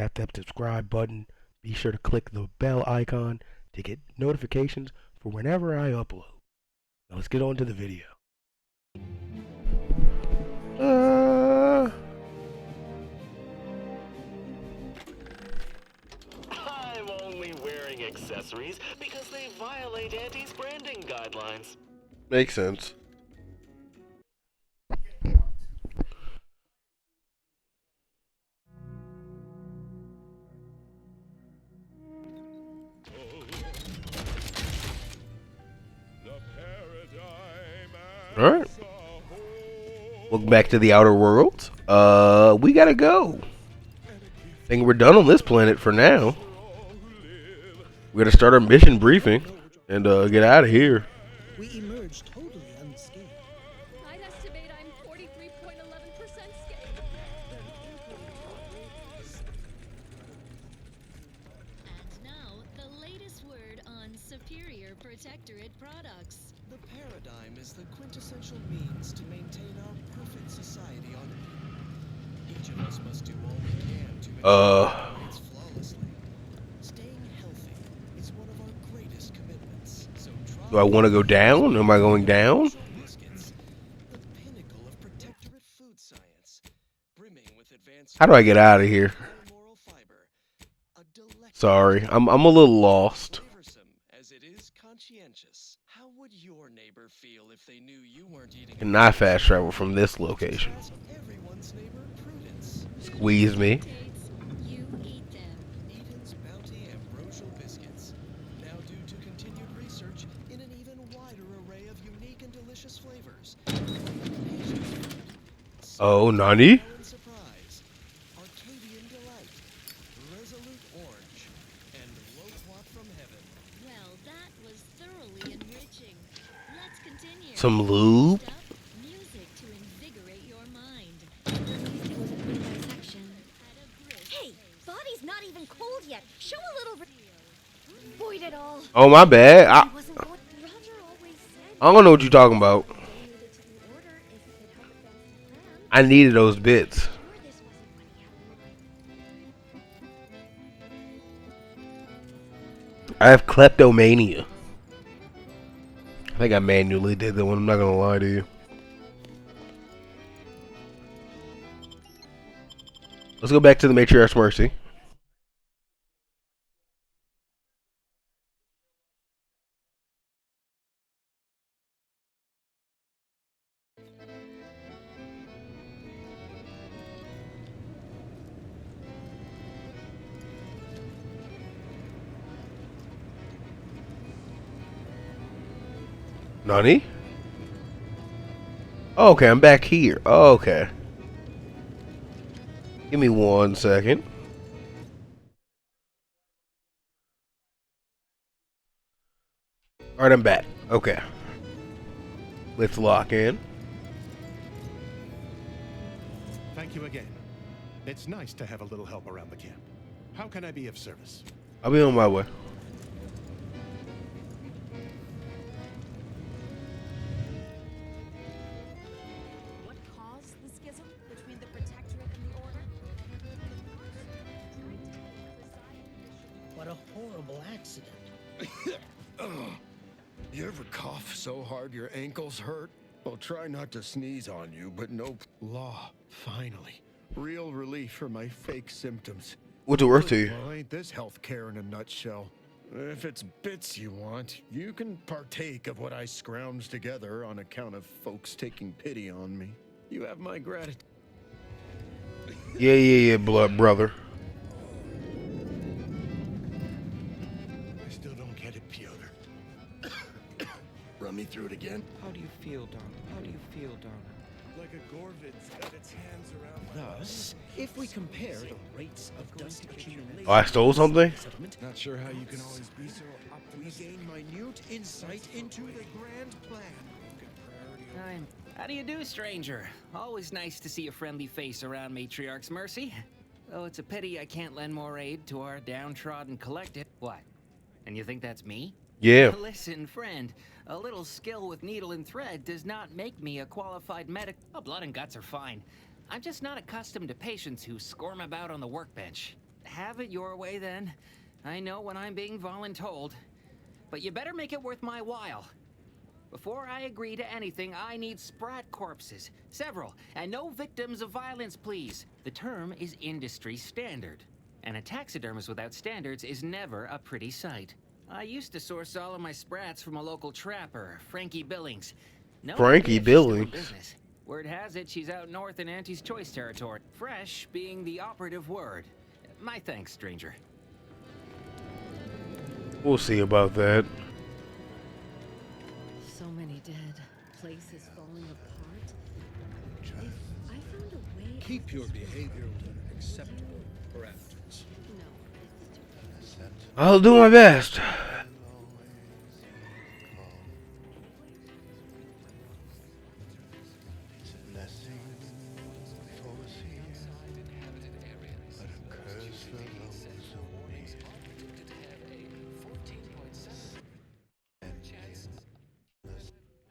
Tap that subscribe button. Be sure to click the bell icon to get notifications for whenever I upload. Now let's get on to the video. I'm only wearing accessories because they violate Auntie's branding guidelines. Makes sense. Alright. Welcome back to the outer world. We gotta go. I think we're done on this planet for now. We're gonna start our mission briefing and get out of here. We emerged totally unscathed. I'd estimate I'm 43.11% scathed. And now, the latest word on Superior Protectorate products. The paradigm is the quintessential means to maintain our perfect society on Earth. Each of us must do all we can to maintain it flawlessly. Staying healthy is one of our greatest commitments. So Do I want to go down? Am I going down? Biscuits, the pinnacle of protectorate food science, brimming with advanced How do I get out of here? moral fiber, a delectable Sorry, I'm a little lost. flavorsome as it is conscientious. How would your neighbor feel if they knew you weren't eating Can I fast travel from this location? Ask everyone's neighbor Prudence. Squeeze me. You eat them. Eden's Bounty Ambrosial Biscuits, now due to continued research in an even wider array of unique and delicious flavors. Oh, Nani? Melon Surprise, Arcadian Delight, Resolute Orange, and Loquat from Heaven. Well, that was thoroughly enriching. Let's continue. Some lube? Next up, music to invigorate your mind. Hey, body's not even cold yet. Show a little. Void it all. Oh, my bad. Wasn't what Roger always said. I don't know what you're talking about. Donated to the order if it could help advance the plan. I needed those bits. Sure, this wasn't what he had in mind. I have kleptomania. I think I manually did that one. I'm not gonna lie to you. Let's go back to the Matriarch's Mercy. Nani? Oh, okay, I'm back here. Oh, okay. Give me 1 second. Alright, I'm back. Okay. Let's lock in. Thank you again. It's nice to have a little help around the camp. How can I be of service? I'll be on my way. What caused the schism between the Protectorate and the Order? What a horrible accident. You ever cough so hard your ankles hurt? I'll try not to sneeze on you, but no law. Finally. Real relief for my fake symptoms. What's it worth to you? Well, ain't this healthcare in a nutshell? If it's bits you want, you can partake of what I scrounged together on account of folks taking pity on me. You have my gratitude. Yeah, blood brother. I still don't get it, Piotr. Run me through it again. How do you feel, darling? How do you feel, darling? Like a Gorvid's got its hands around Thus, if we compare the rates of dust accumulation... Oh, I stole something? Not sure how you can always be so optimistic. We gain minute insight into the grand plan. How do you do, stranger? Always nice to see a friendly face around Matriarch's Mercy. Though it's a pity I can't lend more aid to our downtrodden collective. What? And you think that's me? Yeah. Listen, friend, a little skill with needle and thread does not make me a qualified medic. Oh, blood and guts are fine. I'm just not accustomed to patients who squirm about on the workbench. have it your way then. I know when I'm being voluntold. But you better make it worth my while. Before I agree to anything, I need sprat corpses. Several. And no victims of violence, please. The term is industry standard. And a taxidermist without standards is never a pretty sight. I used to source all of my sprats from a local trapper, Frankie Billings. No Frankie idea if she's still in Billings. business. Word has it she's out north in Auntie's Choice territory. Fresh being the operative word. My thanks, stranger. We'll see about that. So many dead. Places falling apart. If I found a way. Keep your behavior within acceptable parameters. No. I'll do my best.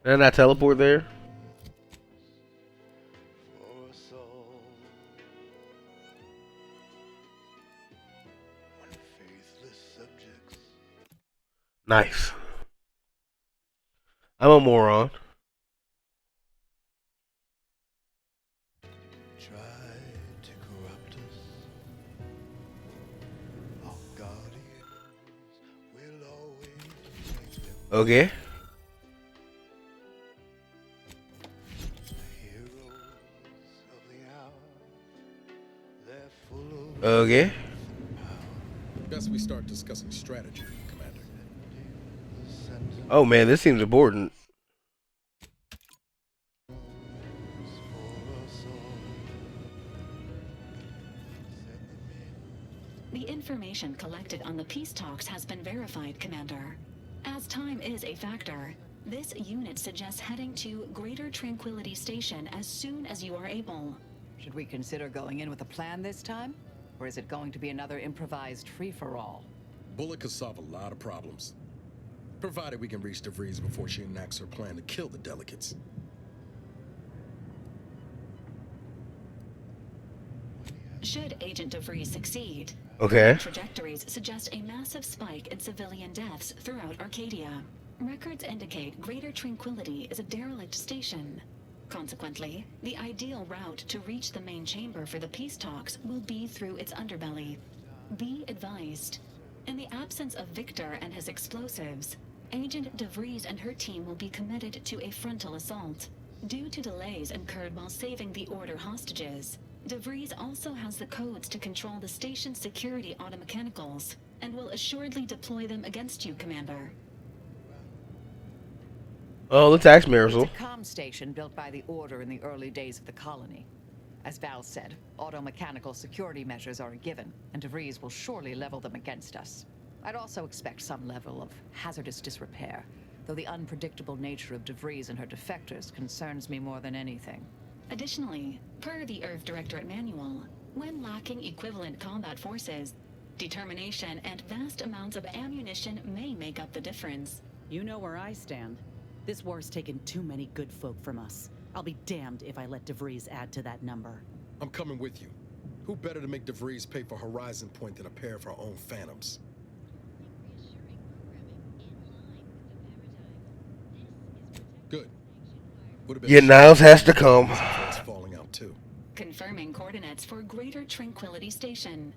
Didn't I teleport there? Nice. I'm a moron. Okay. Okay. Best we start discussing strategy, Commander. Oh man, this seems important. The information collected on the peace talks has been verified, Commander. As time is a factor, this unit suggests heading to Greater Tranquility Station as soon as you are able. Should we consider going in with a plan this time? Or is it going to be another improvised free-for-all? Bullet could solve a lot of problems. Provided we can reach De Vries before she enacts her plan to kill the delegates. Should Agent De Vries succeed, Okay. trajectories suggest a massive spike in civilian deaths throughout Arcadia. Records indicate Greater Tranquility is a derelict station. Consequently, the ideal route to reach the main chamber for the peace talks will be through its underbelly. Be advised. In the absence of Victor and his explosives, Agent De Vries and her team will be committed to a frontal assault. Due to delays incurred while saving the Order hostages, De Vries also has the codes to control the station's security automechanicals, and will assuredly deploy them against you, Commander. Oh, let's ask Marisol. It's a comm station built by the Order in the early days of the colony. As Val said, auto-mechanical security measures are a given, and De Vries will surely level them against us. I'd also expect some level of hazardous disrepair, though the unpredictable nature of De Vries and her defectors concerns me more than anything. Additionally, per the Earth Directorate Manual, when lacking equivalent combat forces, determination and vast amounts of ammunition may make up the difference. You know where I stand. This war's taken too many good folk from us. I'll be damned if I let De Vries add to that number. I'm coming with you. Who better to make De Vries pay for Horizon Point than a pair of her own phantoms? Good. Yeah, Niles has to come. Falling out too. Confirming coordinates for Greater Tranquility Station.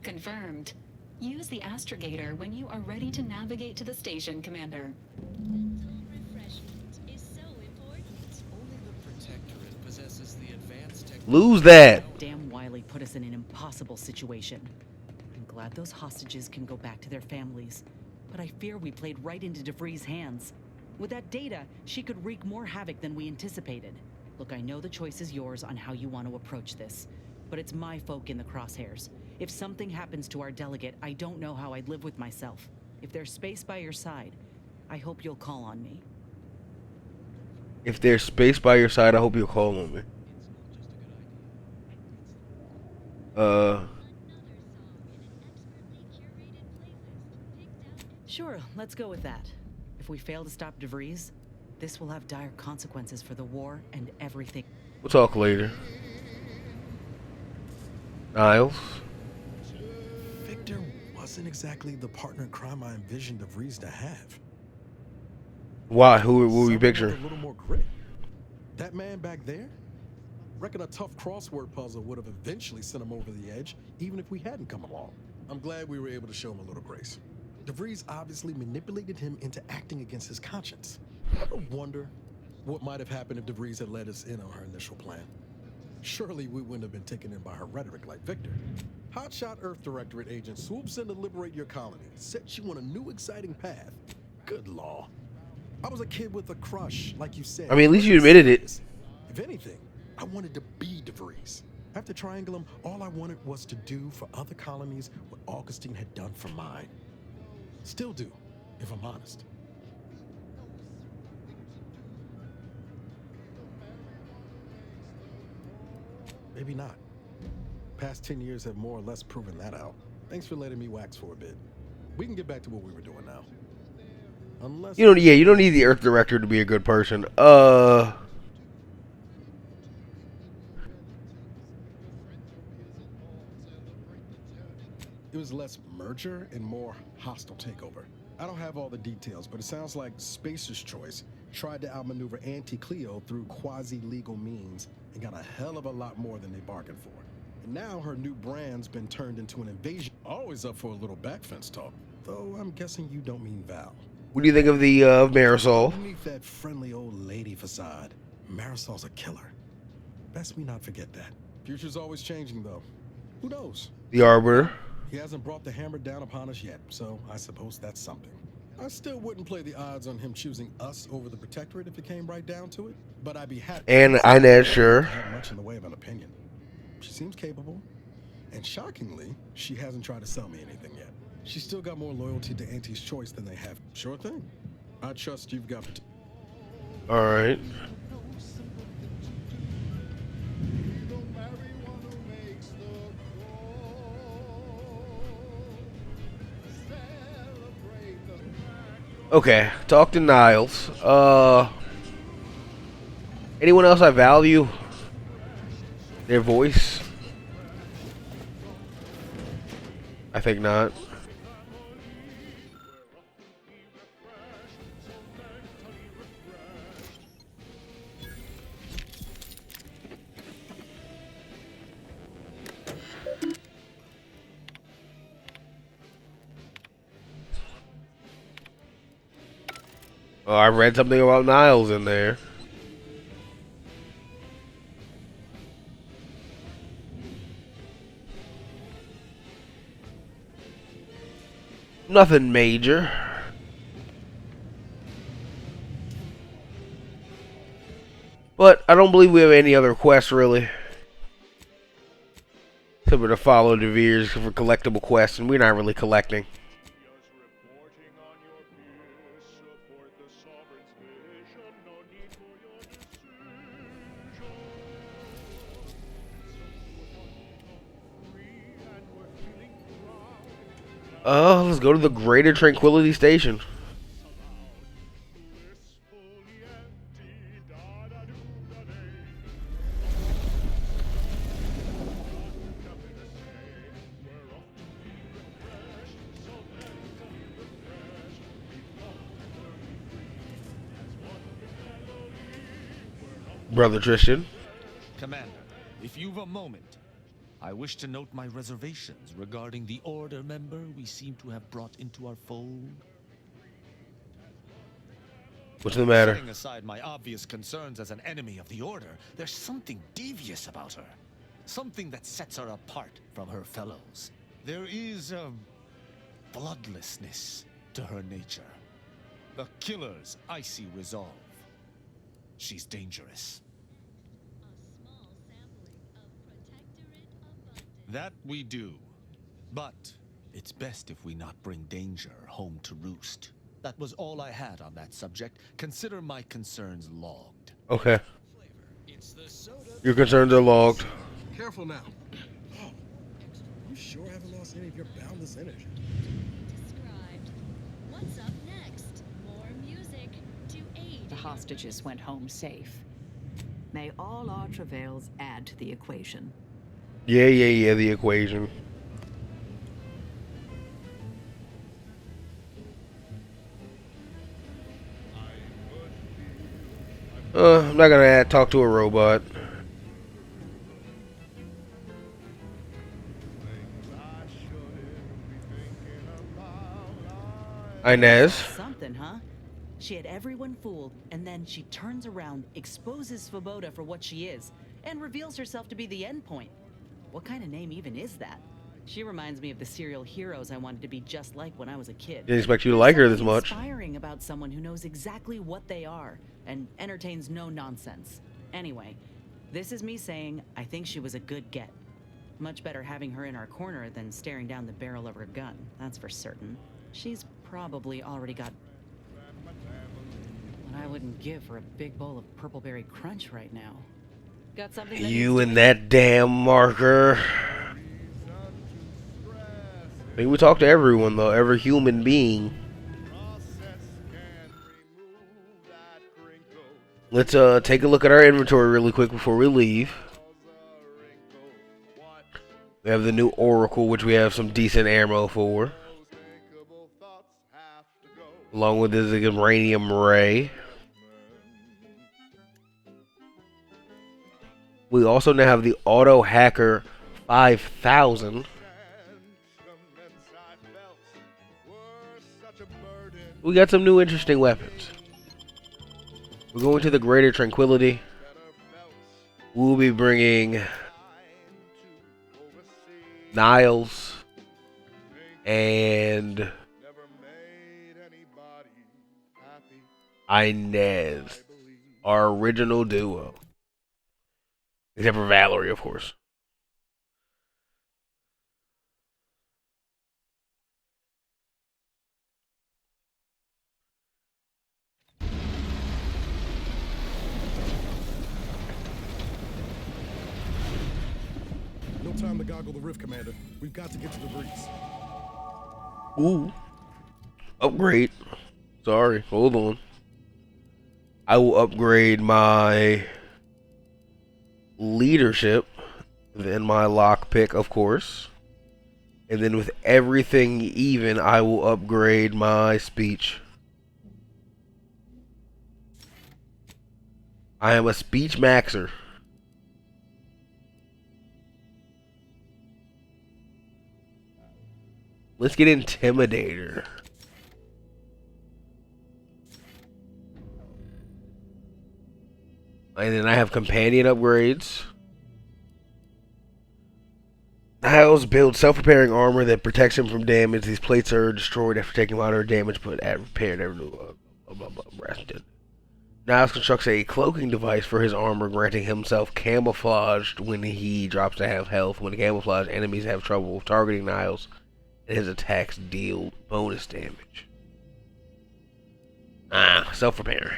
Confirmed. Use the astrogator when you are ready to navigate to the station, Commander. Lose that. Damn Wiley put us in an impossible situation. I'm glad those hostages can go back to their families, but I fear we played right into De Vries' hands. With that data, she could wreak more havoc than we anticipated. Look, I know the choice is yours on how you want to approach this, but it's my folk in the crosshairs. If something happens to our delegate, I don't know how I'd live with myself. If there's space by your side, I hope you'll call on me. If there's space by your side, I hope you'll call on me. Sure, let's go with that. If we fail to stop De Vries, this will have dire consequences for the war and everything. We'll talk later. Niles. isn't exactly the partner in crime I envisioned De Vries to have. Why? Who you Someone with picture? a little more grit. That man back there? Reckon a tough crossword puzzle would have eventually sent him over the edge, even if we hadn't come along. I'm glad we were able to show him a little grace. De Vries obviously manipulated him into acting against his conscience. Ever wonder what might have happened if De Vries had let us in on her initial plan? Surely we wouldn't have been taken in by her rhetoric like Victor. Hotshot Earth Directorate agent swoops in to liberate your colony, sets you on a new exciting path. Good law. I was a kid with a crush, like you said. I mean, at least you admitted it. If anything, I wanted to be De Vries. After Triangulum, all I wanted was to do for other colonies what Augustine had done for mine. Still do, if I'm honest. Maybe not. Past 10 years have more or less proven that out. Thanks for letting me wax for a bit. We can get back to what we were doing now. Unless You don't. Yeah, you don't need the Earth Director to be a good person. it was less merger and more hostile takeover. I don't have all the details, but it sounds like Spacer's Choice tried to outmaneuver Anti-Cleo through quasi-legal means and got a hell of a lot more than they bargained for. And now her new brand's been turned into an invasion. Always up for a little backfence talk, though I'm guessing you don't mean Val. What do you think of the Marisol? Underneath that friendly old lady facade, Marisol's a killer. Best we not forget that. Future's always changing, though. Who knows? The Arbiter. He hasn't brought the hammer down upon us yet, so I suppose that's something. I still wouldn't play the odds on him choosing us over the Protectorate if it came right down to it, but I'd be happy. And Inez, sure. Have much in the way of an opinion. She seems capable, and shockingly, she hasn't tried to sell me anything yet. She's still got more loyalty to Auntie's Choice than they have. Sure thing. I trust you've got. All right. Okay, talk to Niles. Anyone else I value? Their voice? I think not. Oh, I read something about Niles in there. Nothing major. But I don't believe we have any other quests, really. Except for to follow De Vries for collectible quests, and we're not really collecting. Let's go to the Greater Tranquility Station. Brother Tristan. Commander, if you've a moment, I wish to note my reservations regarding the Order member we seem to have brought into our fold. What's the matter? Setting aside my obvious concerns as an enemy of the Order, there's something devious about her. Something that sets her apart from her fellows. There is a bloodlessness to her nature. The killer's icy resolve. She's dangerous. That we do. But it's best if we not bring danger home to roost. That was all I had on that subject. Consider my concerns logged. Okay. Your concerns are logged. Careful now. Oh, you sure haven't lost any of your boundless energy. Described. What's up next? More music to aid. The hostages went home safe. May all our travails add to the equation. Yeah, the equation. I'm not gonna talk to a robot. Inez. Something, huh? She had everyone fooled, and then she turns around, exposes Svoboda for what she is, and reveals herself to be the endpoint. What kind of name even is that? She reminds me of the serial heroes I wanted to be just like when I was a kid. Didn't expect you to like her this Something much. Inspiring about someone who knows exactly what they are and entertains no nonsense. Anyway, this is me saying I think she was a good get. Much better having her in our corner than staring down the barrel of her gun, that's for certain. She's probably already got what I wouldn't give for a big bowl of purple-berry crunch right now. Got something that You and that damn marker. I think we talk to everyone though, every human being. Let's take a look at our inventory really quick before we leave. We have the new Oracle, which we have some decent ammo for, along with this uranium ray. We also now have the Auto Hacker 5000. We got some new interesting weapons. We're going to the Greater Tranquility. We'll be bringing Niles and Inez, our original duo. Except for Valerie, of course. No time to goggle the rift, Commander. We've got to get to the Vries. Ooh. Upgrade. Sorry, hold on. I will upgrade my leadership, then my lockpick, of course. And then with everything even, I will upgrade my speech. I am a speech maxer. Let's get Intimidator. And then I have companion upgrades. Niles builds self-repairing armor that protects him from damage. These plates are destroyed after taking moderate damage, but repaired every Niles constructs a cloaking device for his armor, granting himself camouflaged when he drops to half health. When camouflaged, enemies have trouble targeting Niles, and his attacks deal bonus damage. Self-repair.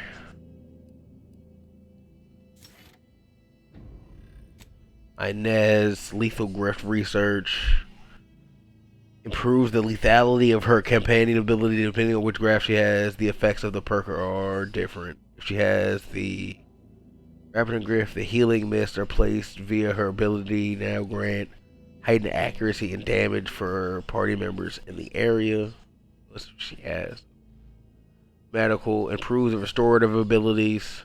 Inez, lethal grift research. Improves the lethality of her companion ability depending on which graph she has. The effects of the perk are different. If she has the rapid grift, the healing mist are placed via her ability now grant heightened accuracy and damage for party members in the area. That's what she has. Medical improves the restorative abilities.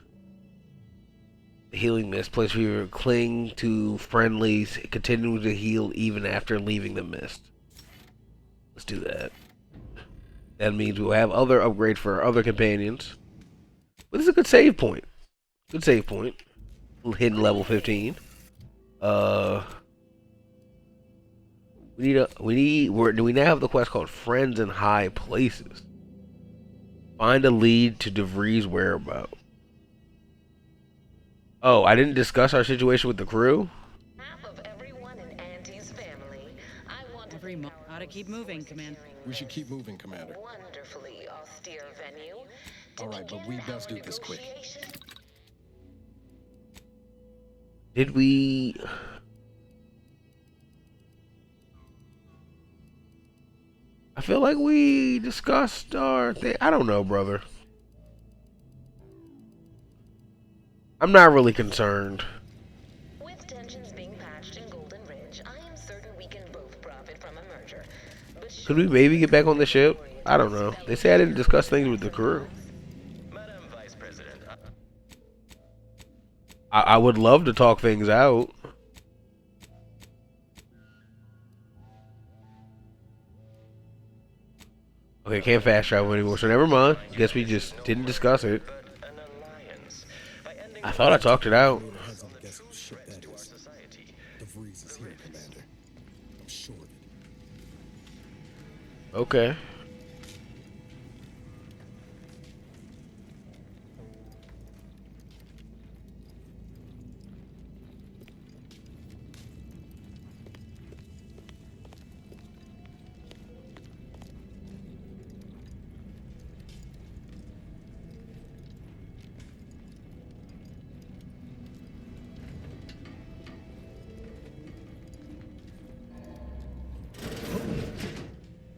The healing mist plays for you cling to friendlies, continuing to heal even after leaving the mist. Let's do that. That means we'll have other upgrades for our other companions. But this is a good save point. Good save point. Hidden level 15. Do we now have the quest called Friends in High Places? Find a lead to De Vries' whereabouts. Oh, I didn't discuss our situation with the crew? Ought to keep moving, Commander. We should keep moving, Commander. Wonderfully austere venue. All right, but we best do this quick. Did we... I feel like we discussed our thing. I don't know, brother. I'm not really concerned. With tensions being patched in Golden Ridge, I am certain we can both profit from a merger. Could we maybe get back on the ship? I don't know. They say I didn't discuss things with the crew. I would love to talk things out. Okay, can't fast travel anymore, so never mind. Guess we just didn't discuss it. I thought I talked it out. Guess whose ship that is. De Vries is here, Commander. I'm sure of it. Okay.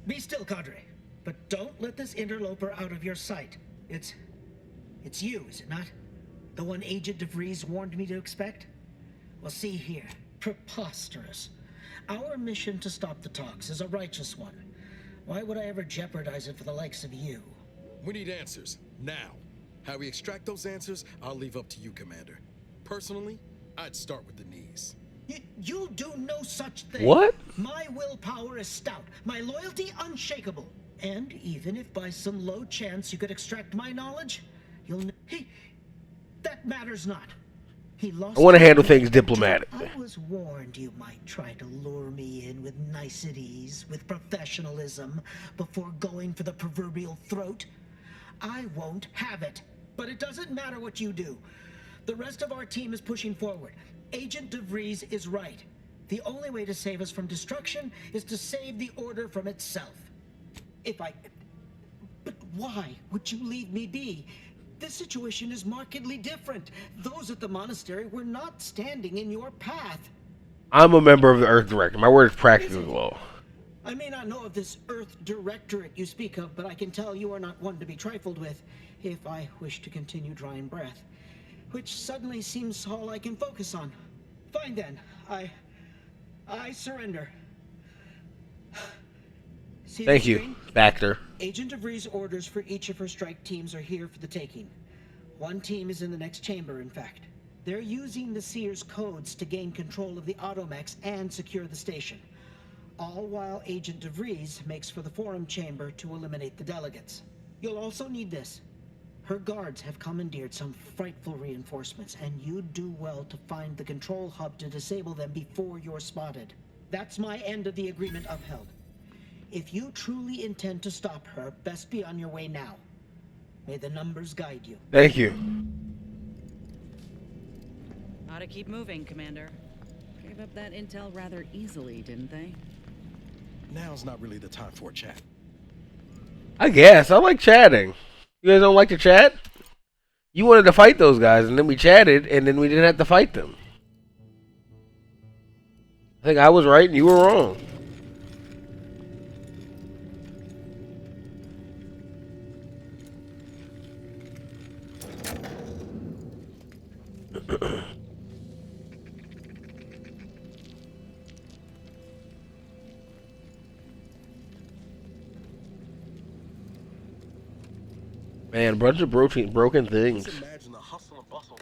Be still, Cadre. But don't let this interloper out of your sight. It's you, is it not? The one Agent De Vries warned me to expect? Well, see here. Preposterous. Our mission to stop the talks is a righteous one. Why would I ever jeopardize it for the likes of you? We need answers, now. How we extract those answers, I'll leave up to you, Commander. Personally, I'd start with the knees. You'll do no such thing. What? My willpower is stout, my loyalty unshakable. And even if by some low chance you could extract my knowledge, that matters not. He lost. I want to handle things diplomatically. I was warned you might try to lure me in with niceties, with professionalism, before going for the proverbial throat. I won't have it. But it doesn't matter what you do. The rest of our team is pushing forward. Agent De Vries is right. The only way to save us from destruction is to save the Order from itself. But why would you leave me be? This situation is markedly different. Those at the monastery were not standing in your path. I'm a member of the Earth Director. My word is practically law. I may not know of this Earth Directorate you speak of, but I can tell you are not one to be trifled with if I wish to continue drawing breath. Which suddenly seems all I can focus on. Fine then, I surrender. See Thank the you, screen? Factor. Agent De Vries' orders for each of her strike teams are here for the taking. One team is in the next chamber, in fact. They're using the Seer's codes to gain control of the automechs and secure the station. All while Agent De Vries makes for the forum chamber to eliminate the delegates. You'll also need this. Her guards have commandeered some frightful reinforcements, and you'd do well to find the control hub to disable them before you're spotted. That's my end of the agreement upheld. If you truly intend to stop her, best be on your way now. May the numbers guide you. Thank you. Ought to keep moving, Commander. Gave up that intel rather easily, didn't they? Now's not really the time for a chat. I guess. I like chatting. You guys don't like to chat? You wanted to fight those guys, and then we chatted, and then we didn't have to fight them. I think I was right and you were wrong. Man, a bunch of broken things. Just imagine the hustle and bustle.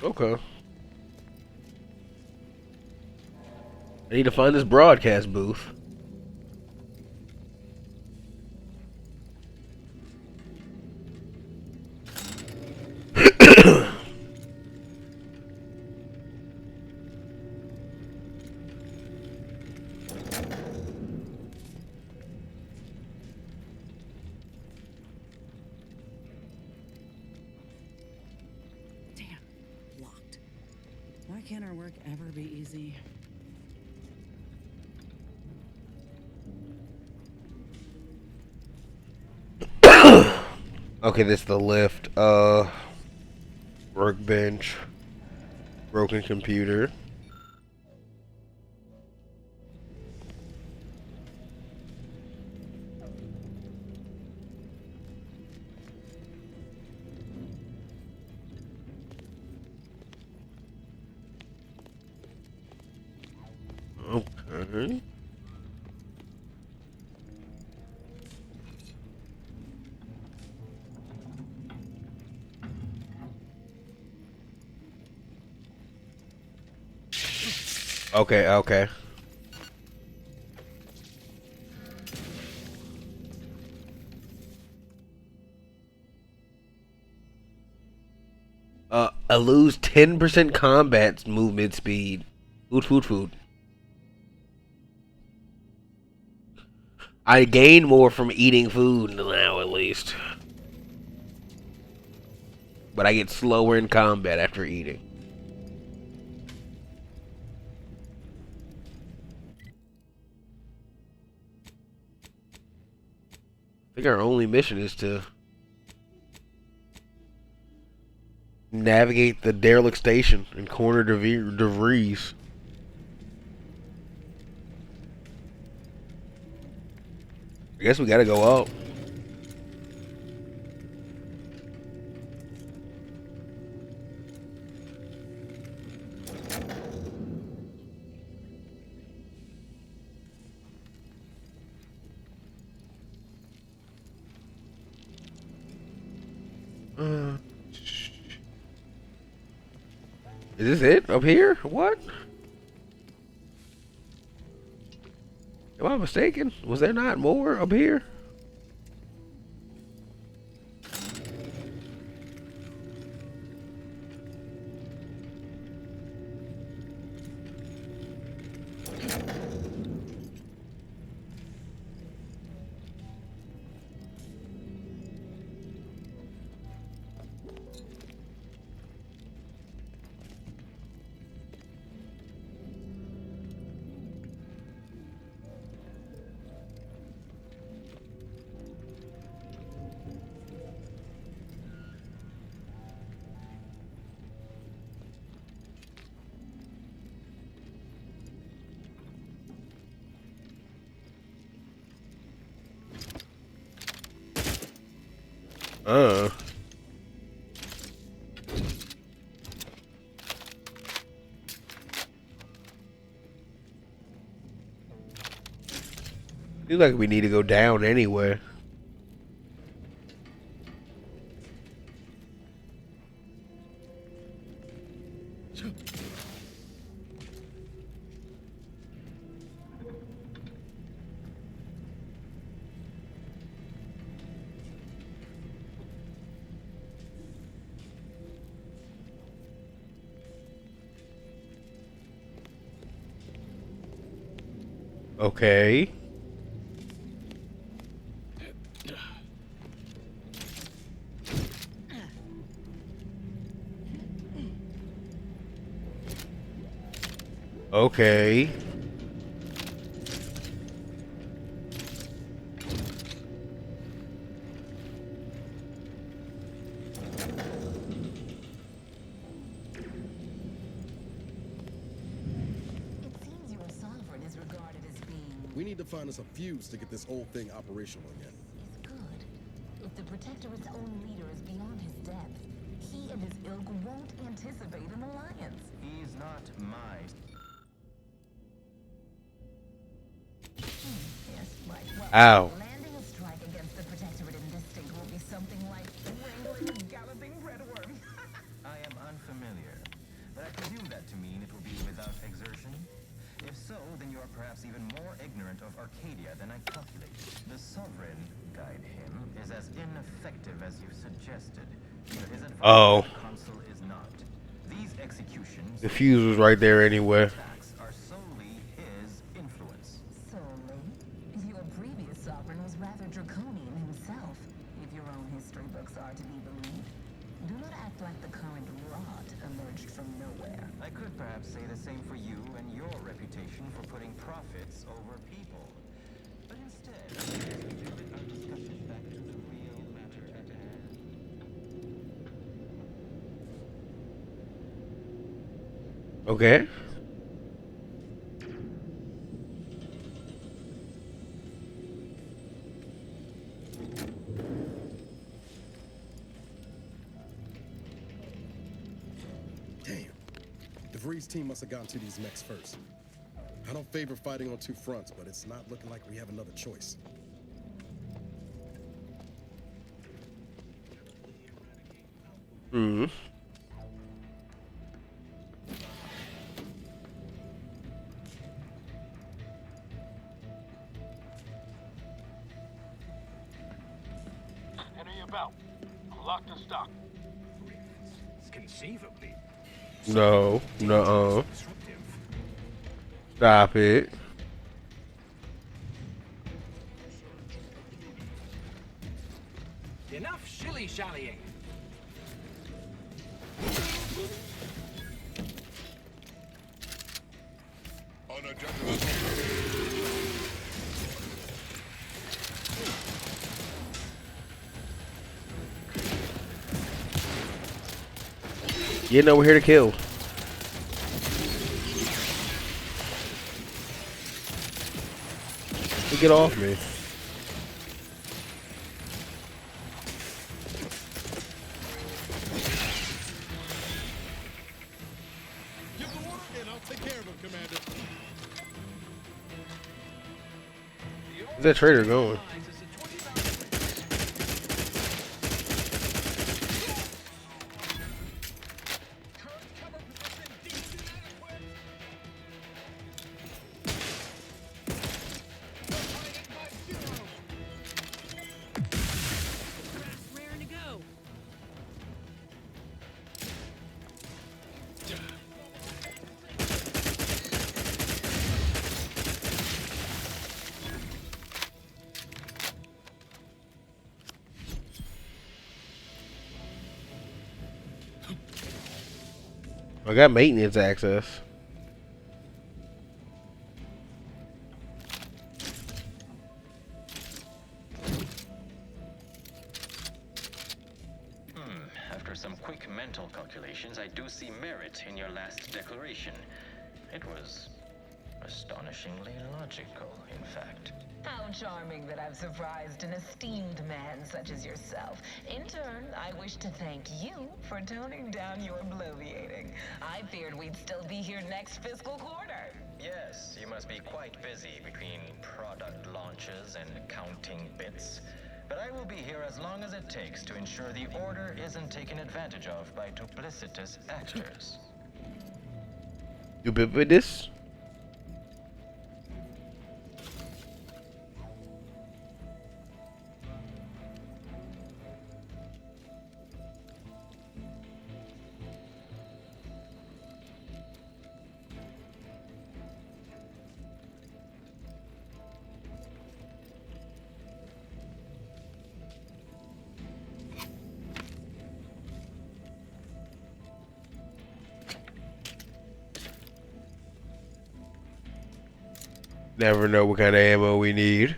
Okay. I need to find this broadcast booth. Why can't our work ever be easy? Okay, this is the lift. Workbench. Broken computer. Okay. Okay, okay. I lose 10% combat movement speed. Food. I gain more from eating food now, at least. But I get slower in combat after eating. I think our only mission is to navigate the derelict station and corner De Vries. I guess we gotta go up. Is this it? Up here? What? Am I mistaken? Was there not more up here? Seems like we need to go down anyway. Okay. Okay. We need to find us a fuse to get this whole thing operational again. Good. If the Protectorate's own leader is beyond his depth, he and his ilk won't anticipate an alliance. He's not my... Yes, right. Well, Ow. landing a strike against the Protectorate in this state will be something like wrangling a galloping redworm. I am unfamiliar, but I presume that to mean it will be without exertion. If so, then you are perhaps even more ignorant of Arcadia than I calculated. The Sovereign, guide him, is as ineffective as you suggested. His advice consul is not. These executions... The fuse was right there anyway. ...are solely his influence. Solely? Your previous sovereign was rather draconian himself, if your own history books are to be believed. Do not act like the current rot emerged from nowhere. I could perhaps say the same for you and your reputation for putting profits over people. But instead, let's pivot our discussion back to the real matter at hand. Okay. Damn. De Vries' team must have gotten to these mechs first. I don't favor fighting on two fronts, but it's not looking like we have another choice. Conceivably. No. Nuh-uh. Stop it. Enough shilly-shallying. You know we're here to kill. Get off me. Give the order and I'll take care of him, Commander. Where's that traitor going? Raring to go. I got maintenance access. After some quick mental calculations, I do see merit in your last declaration. It was astonishingly logical, in fact. How charming that I've surprised an esteemed man such as yourself. In turn, I wish to thank you for toning down your bloviating. I feared we'd still be here next fiscal quarter. Yes, you must be quite busy between product launches and counting bits. But I will be here as long as it takes to ensure the order isn't taken advantage of by duplicitous actors. You bit with this? Never know what kind of ammo we need.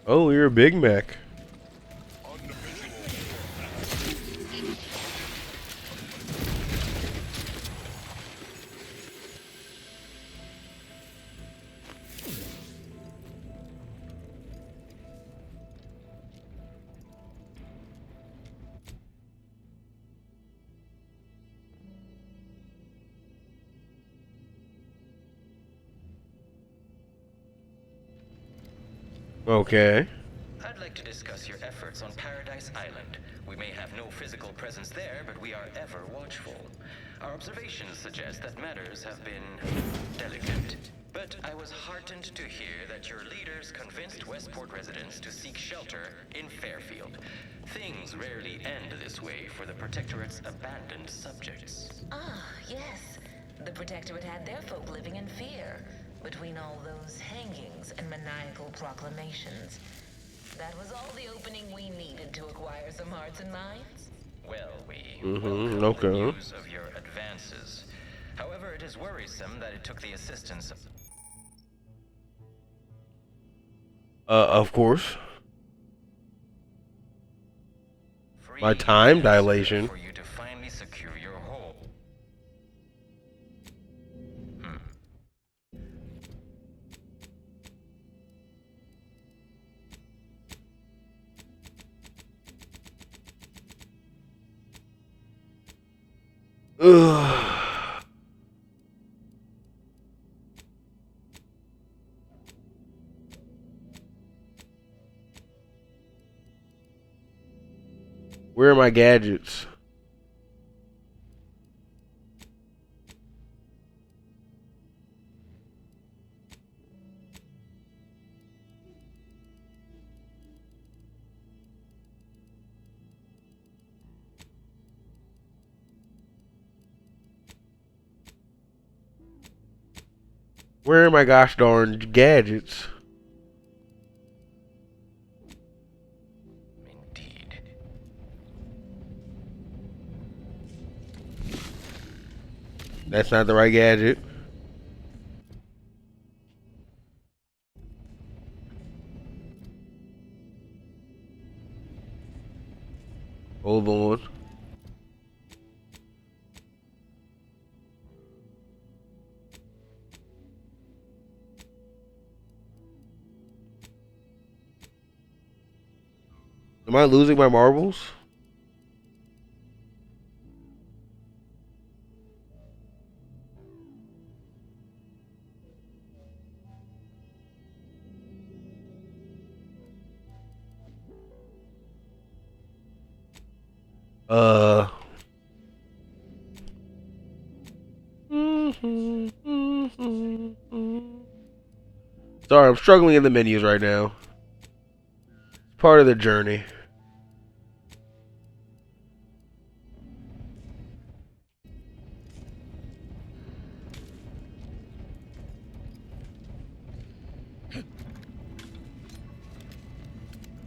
Oh, you're a Big Mac. Okay. I'd like to discuss your efforts on Paradise Island. We may have no physical presence there, but we are ever watchful. Our observations suggest that matters have been delicate. But I was heartened to hear that your leaders convinced Westport residents to seek shelter in Fairfield. Things rarely end this way for the Protectorate's abandoned subjects. Ah, yes. The Protectorate had their folk living in fear between all those hangings and maniacal proclamations. That was all the opening we needed to acquire some hearts and minds. Well, we Okay. welcome the news of your advances. However, it is worrisome that it took the assistance Of course. My time dilation. for you to finally secure your hold. Ugh. Where are my gadgets? Where are my gosh darn gadgets? Indeed. That's not the right gadget. Hold on. Am I losing my marbles? Sorry, I'm struggling in the menus right now. It's part of the journey.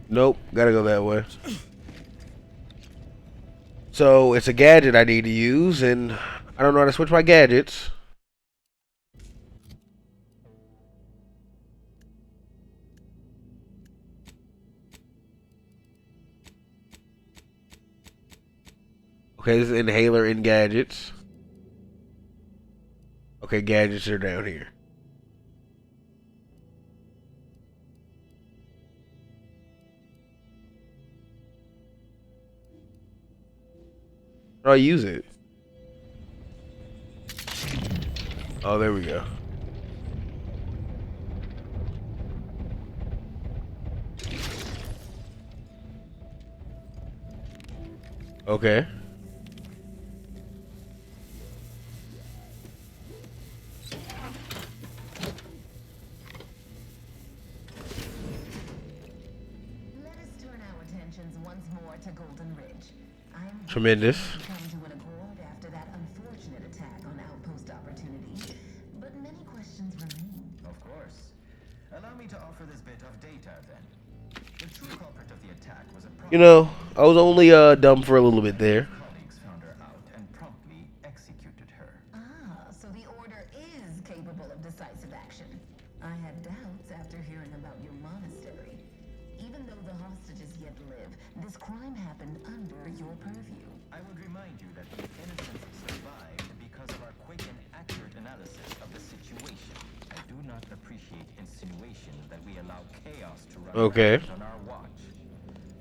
Nope, gotta go that way. So, it's a gadget I need to use, and I don't know how to switch my gadgets. Okay, this is inhaler in gadgets. Okay, gadgets are down here. How do I use it? Oh, there we go. Okay. Let us turn our attentions once more to Golden Ridge. I am Tremendous. come to an accord after that unfortunate attack on Outpost Opportunity, but many questions remain. Of course. Allow me to offer this bit of data then. The true culprit of the attack was a You know, I was only dumb for a little bit there. colleagues found her out and promptly executed her. Ah, so the Order is capable of decisive action. I had doubts after hearing about your monastery. Even though the hostages yet live, this crime happened under your purview. I would remind you that the innocents survived because of our quick and accurate analysis of the situation. I do not appreciate insinuation that we allow chaos to run Okay. rampant on our watch.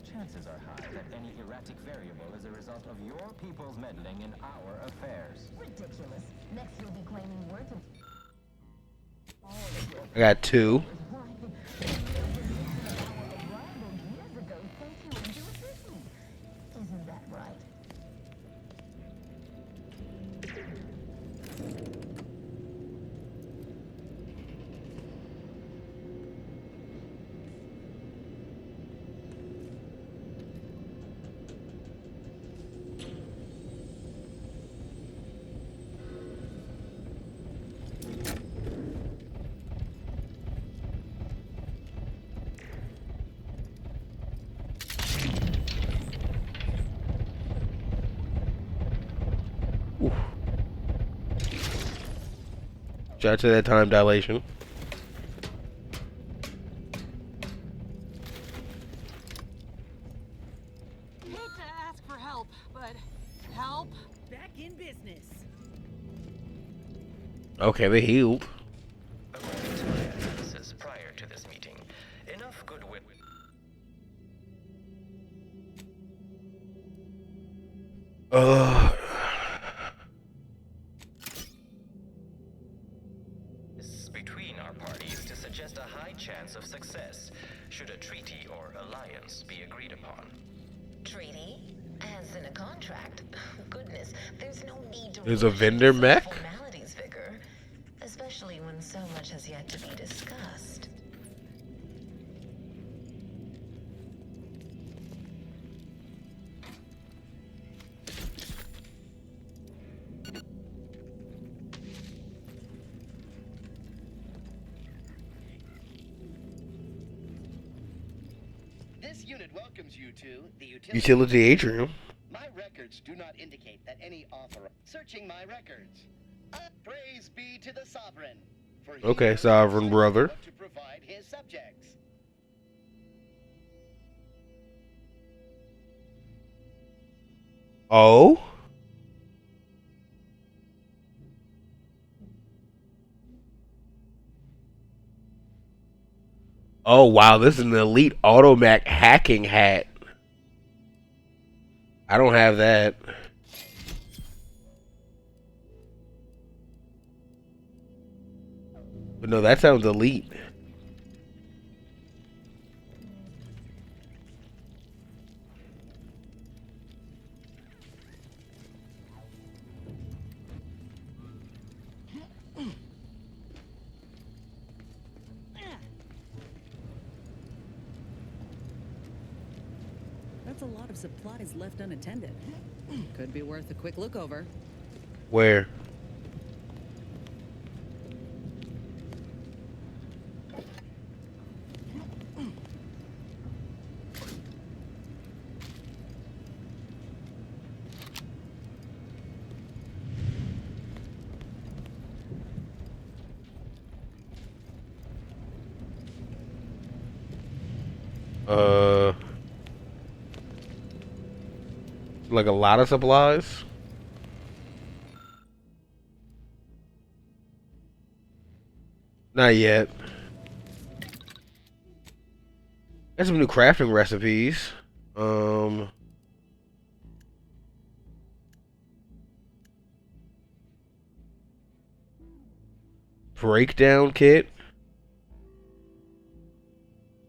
Chances are high that any erratic variable is a result of your people's meddling in our affairs. Ridiculous. Next you'll be claiming worth of I got 2. Isn't that right? Shout out to that time dilation. Hate to ask for help, but help? Back in business. Okay, they healed. According to my analysis prior to this meeting, enough goodwill between our parties to suggest a high chance of success should a treaty or alliance be agreed upon. Treaty? As in a contract? Goodness, there's no need to There's a vendor mech? formalities, Vicar. Especially when so much has yet to be discussed. This unit welcomes you to the Utility Atrium. My records do not indicate that any author searching my records. Praise be to the sovereign. For he Okay, knows sovereign brother. what to provide his subjects. Oh? Oh, wow. This is an elite automac hacking hat. I don't have that. But no, that sounds elite. That's a lot of supplies left unattended. Could be worth a quick look over. Where? Like a lot of supplies? Not yet. There's some new crafting recipes. Breakdown kit.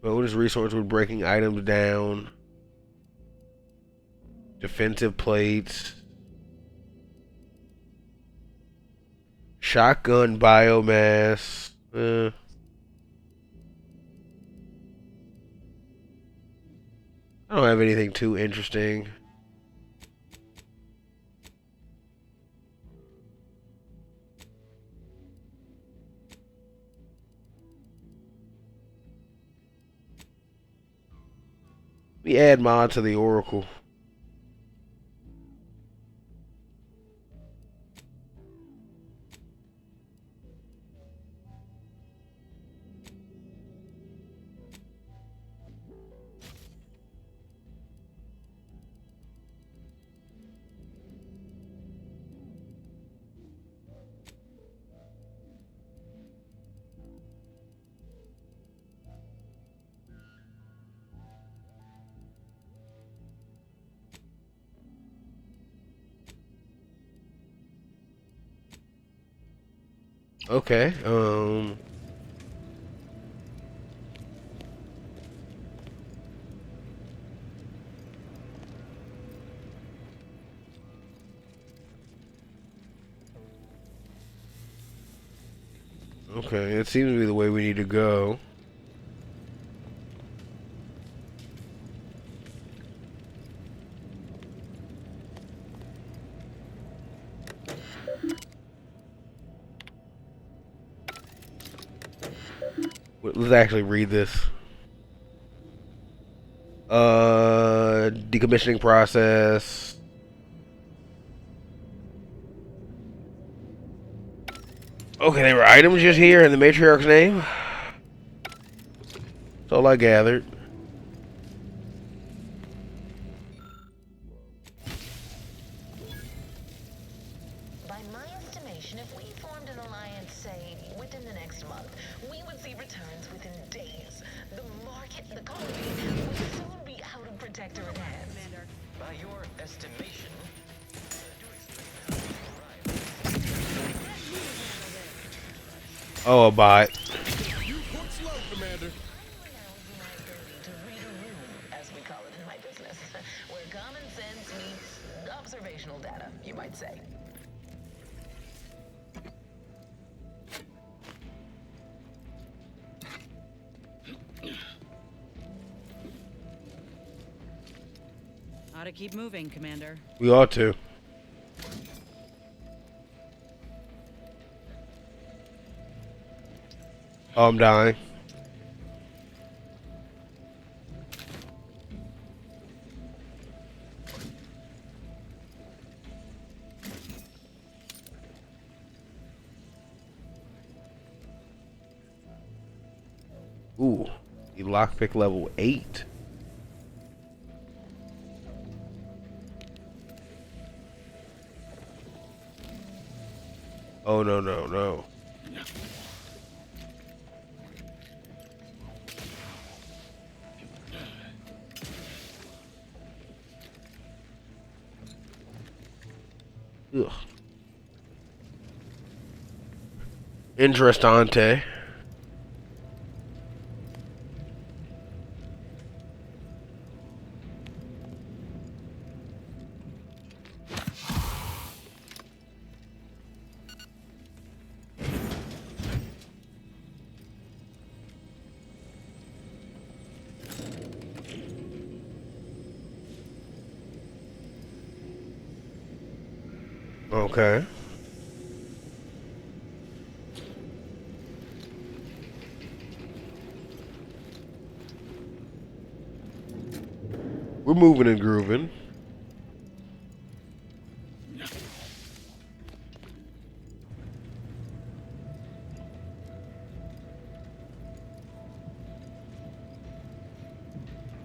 Bonus resource with breaking items down. Defensive plates. Shotgun biomass. I don't have anything too interesting. Let me add mod to the Oracle. Okay, okay, it seems to be the way we need to go. Let's actually read this. Decommissioning process. Okay, there were items just here in the matriarch's name. That's all I gathered. By my estimation, if we formed an alliance, say, within the next month, we would see returns within days. The market, the colony, would soon be out of Protectorate hands. By your estimation, Oh, a bot. You port slow, Commander. to read a room, as we call it in my business, where common sense meets observational data, you might say. Ought to keep moving, Commander. We ought to. Oh, I'm dying. Ooh, the lockpick level 8. Oh, no, no, no. Ugh. Interessante. Okay. We're moving and grooving.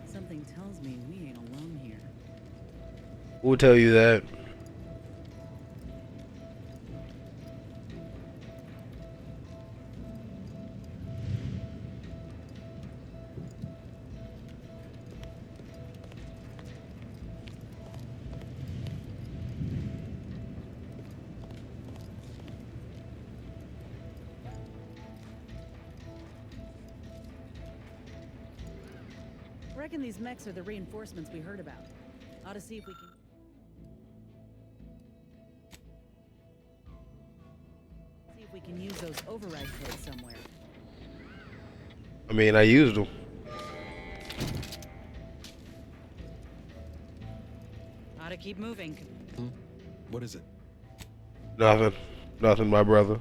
Something tells me we ain't alone here. We'll tell you that. Reckon these mechs are the reinforcements we heard about. Ought to see if we can... See if we can use those override codes somewhere. I mean, I used them. Ought to keep moving. What is it? Nothing. Nothing, my brother.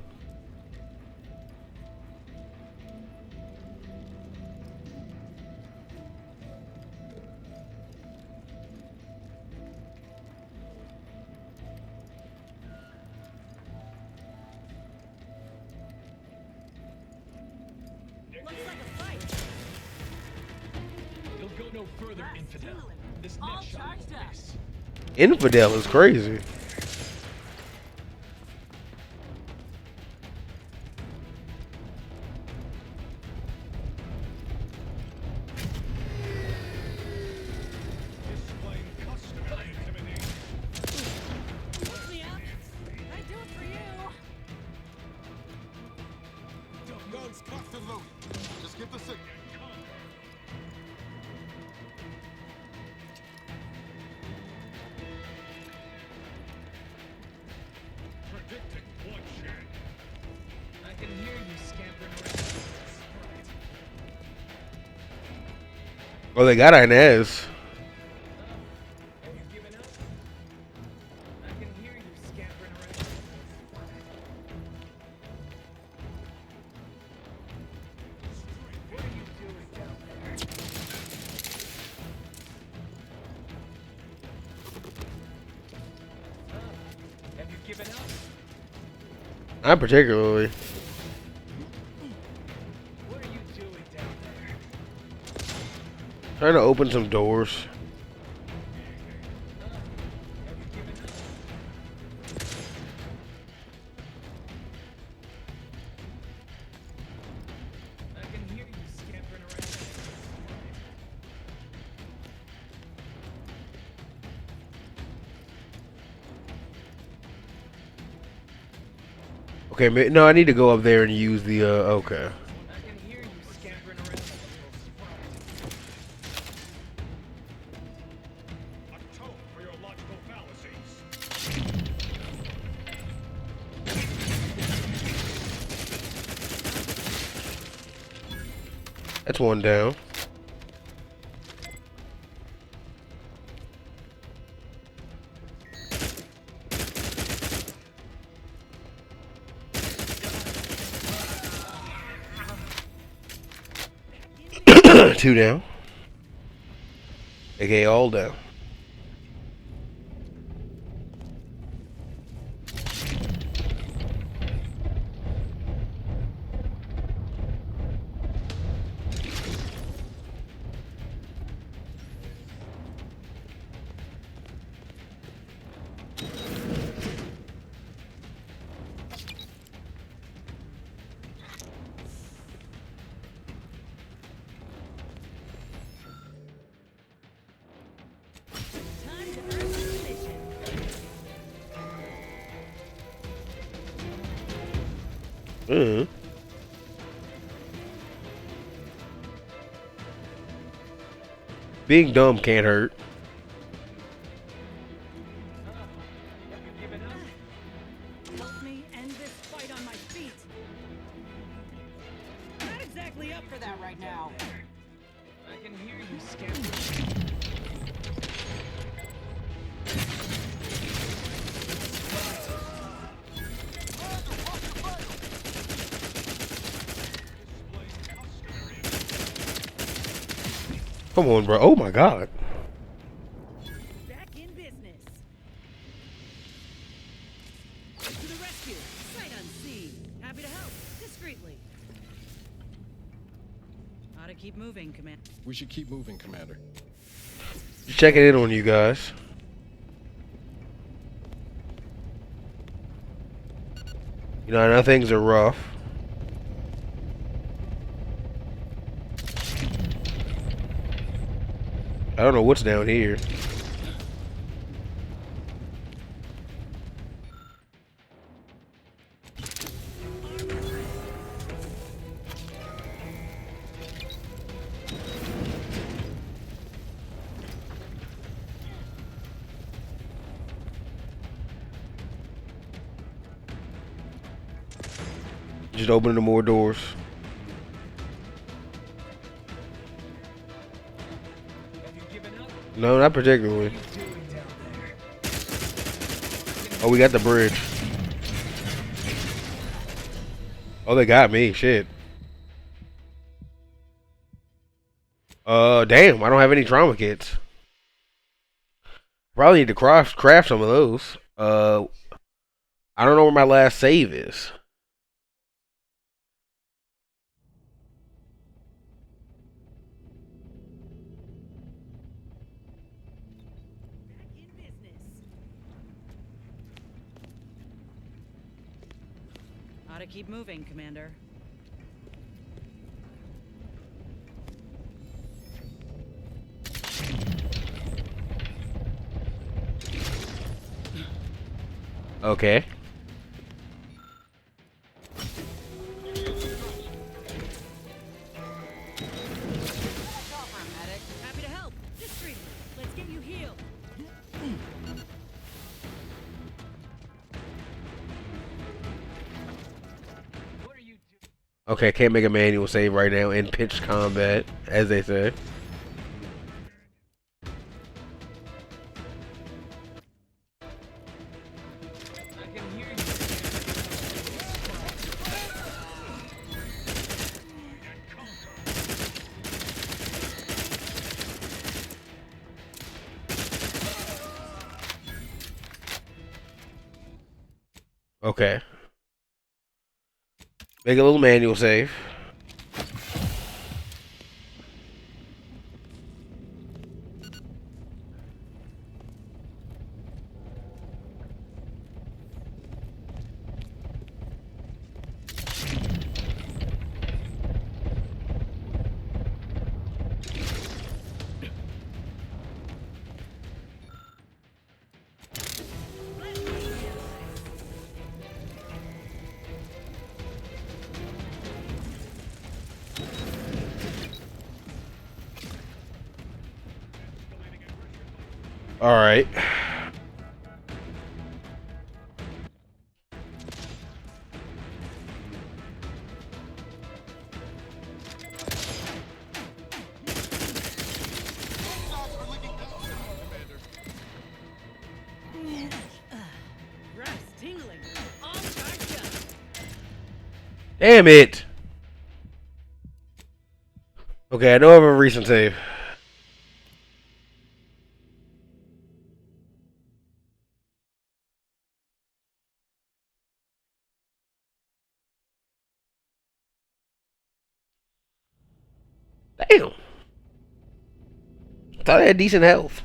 You'll go no further, infidel. This next shot will miss. Infidel is crazy. Guns cocked and loaded. Just give the signal. Predicting bloodshed. I can hear you scampering around. Oh, they got Inez. Have you given up? I can hear you scampering around. What are you doing down there? Have you given up? Not particularly. What are you doing down there? Trying to open some doors. I can hear you scampering around. Okay, no, I need to go up there and use the, okay. I can hear you scampering around. Atone for your logical fallacies. That's one down. Two down. AKA all down. Mm. Being dumb can't hurt. Help me end this fight on my feet. Not exactly up for that right now. I can hear you, scoundrel. Come on, bro. Oh my god. Back in business. To the rescue. Sight unseen. Happy to help. Discreetly. Ought to keep moving, Command. We should keep moving, Commander. Just checking in on you guys. You know, I know things are rough. I don't know what's down here. Just opening more doors. No, not particularly. Oh, we got the bridge. Oh, they got me. Shit. Damn. I don't have any trauma kits. Probably need to craft some of those. I don't know where my last save is. Ought to keep moving, Commander. Okay. Happy to help. Discreetly. Let's get you healed. Okay, can't make a manual save right now in pitched combat, as they say. Okay. Make a little manual save. All right. Grass tingling. All charged up. Damn it. Okay, I know I have a recent save. Damn. Thought I had decent health.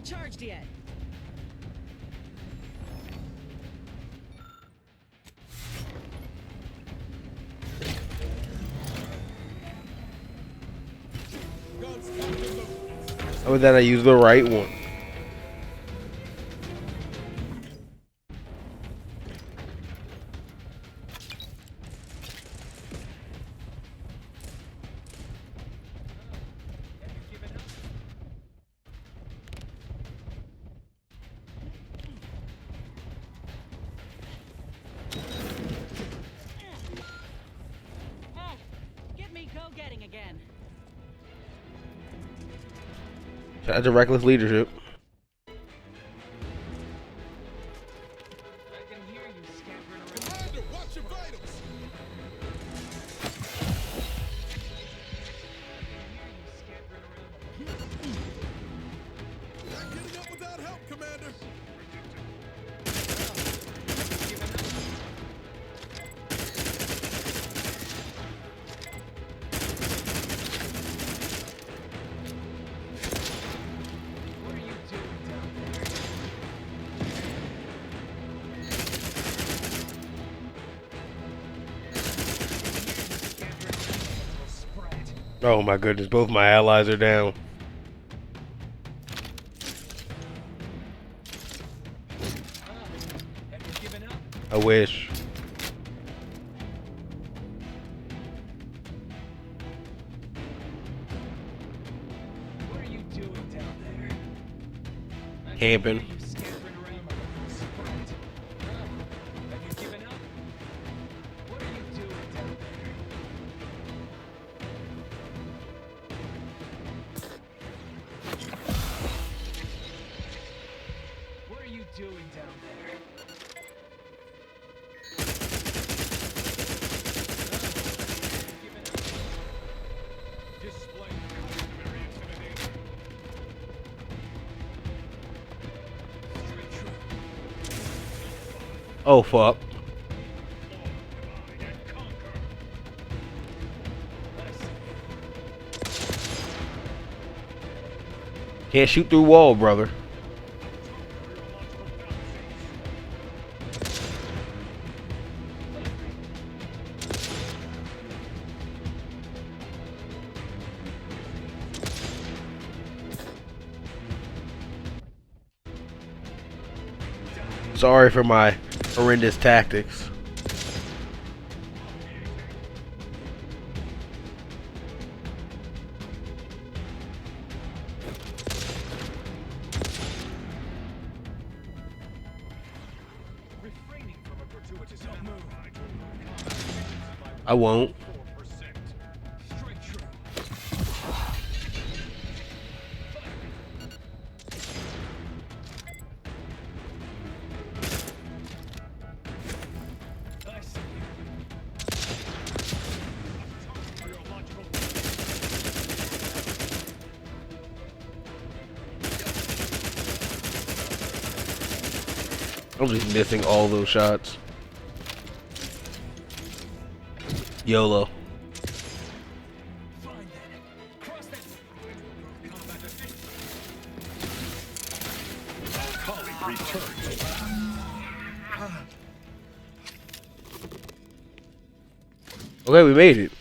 quite charged yet. Oh, then I used the right one. Get me go-getting again. Shout out to reckless leadership. Commander, watch your vitals! Not getting up without help, Commander! Oh my goodness, both my allies are down. I wish. What are you doing down there? Camping. Scampering around like a little sprite. Have you given up? What are you doing down there? What are you doing down there? Display very intimidating. Oh fuck. Can't shoot through wall, brother. Sorry for my horrendous tactics. Refraining from a gratuitous move. I won't. Straight true. I see I'm just missing all those shots. YOLO. Okay, we made it.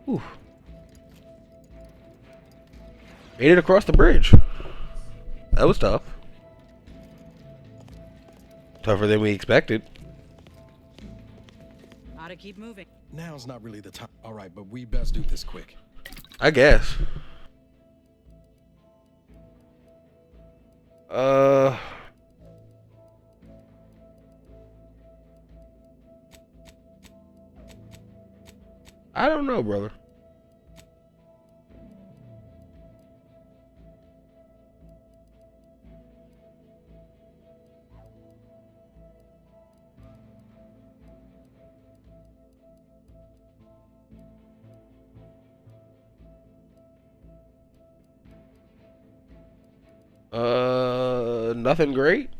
Whew. Made it across the bridge. That was tough. Tougher than we expected. Ought to keep moving. Now's not really the time. All right, but we best do this quick. I guess. I don't know, brother. Nothing great.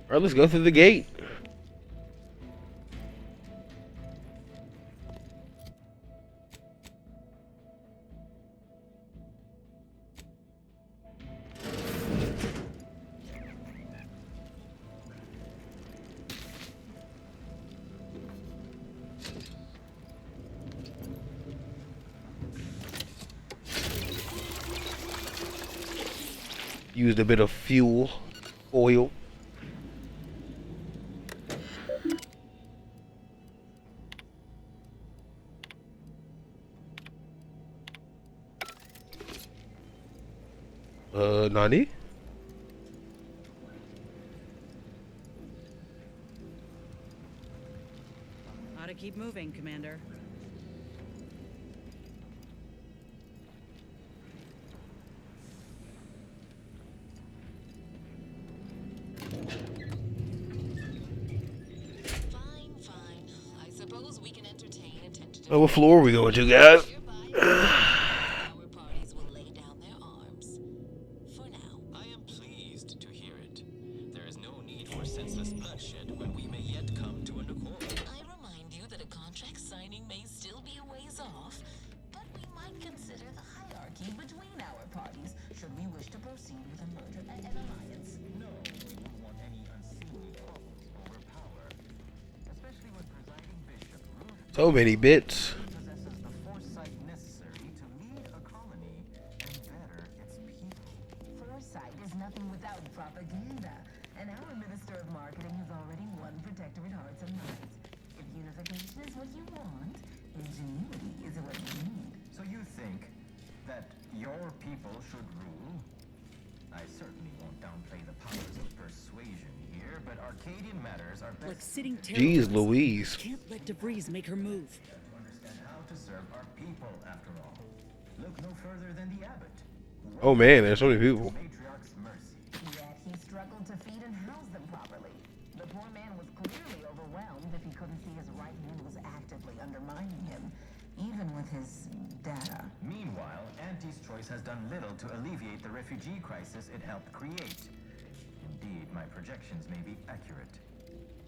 All right, let's go through the gate. Used a bit of fuel, oil. Nani? Ought to keep moving, Commander. Oh, what floor are we going to, guys? I am pleased to hear it. There is no need for senseless bloodshed when we may yet come to an accord. I remind you that a contract signing may still be a ways off, but we might consider the hierarchy between our parties should we wish to proceed with a merger and an alliance. No, we don't want any unseemly problems over power, especially when presiding bishop Ruth So many bits. possesses the foresight necessary to lead a colony and better its people. Foresight is nothing without propaganda, and our Minister of Marketing has already won Protectorate hearts and minds. If unification is what you want, ingenuity is what you need. So you think that your people should rule? I certainly won't downplay the powers of persuasion here, but Arcadian matters are best Like sitting Jeez terrorists. Louise. Can't let De Vries make her move. to understand how to serve our people, after all. Look no further than the abbot. Oh man, there's so many people. Matriarch's mercy. Yet he struggled to feed and house them properly. The poor man was clearly overwhelmed if he couldn't see his right hand was actively undermining him, even with his data. Meanwhile, Auntie's choice has done little to alleviate the refugee crisis it helped create. Indeed, my projections may be accurate.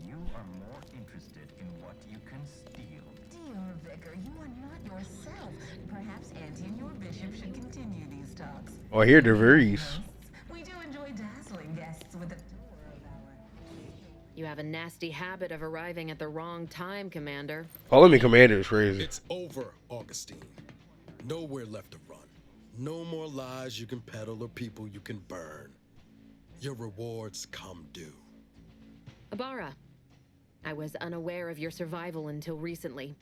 You are more interested in what you can steal. Dear Vicar, you are not yourself. Perhaps Auntie and your bishop should continue these talks. Oh, I hear De Vries. We do enjoy dazzling guests with a You have a nasty habit of arriving at the wrong time, Commander. Calling me Commander is crazy. It's over, Augustine. Nowhere left to run. No more lies you can peddle or people you can burn. Your rewards come due. Ibarra, I was unaware of your survival until recently.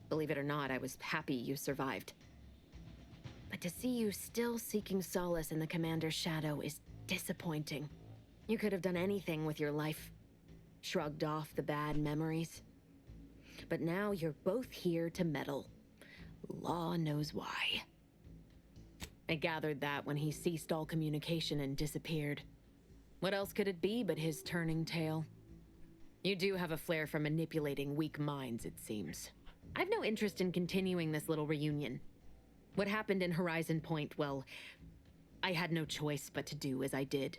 Believe it or not, I was happy you survived. But to see you still seeking solace in the Commander's shadow is disappointing. You could have done anything with your life. Shrugged off the bad memories. But now you're both here to meddle. Law knows why. I gathered that when he ceased all communication and disappeared. What else could it be but his turning tail? You do have a flair for manipulating weak minds, it seems. I've no interest in continuing this little reunion. What happened in Horizon Point, well, I had no choice but to do as I did.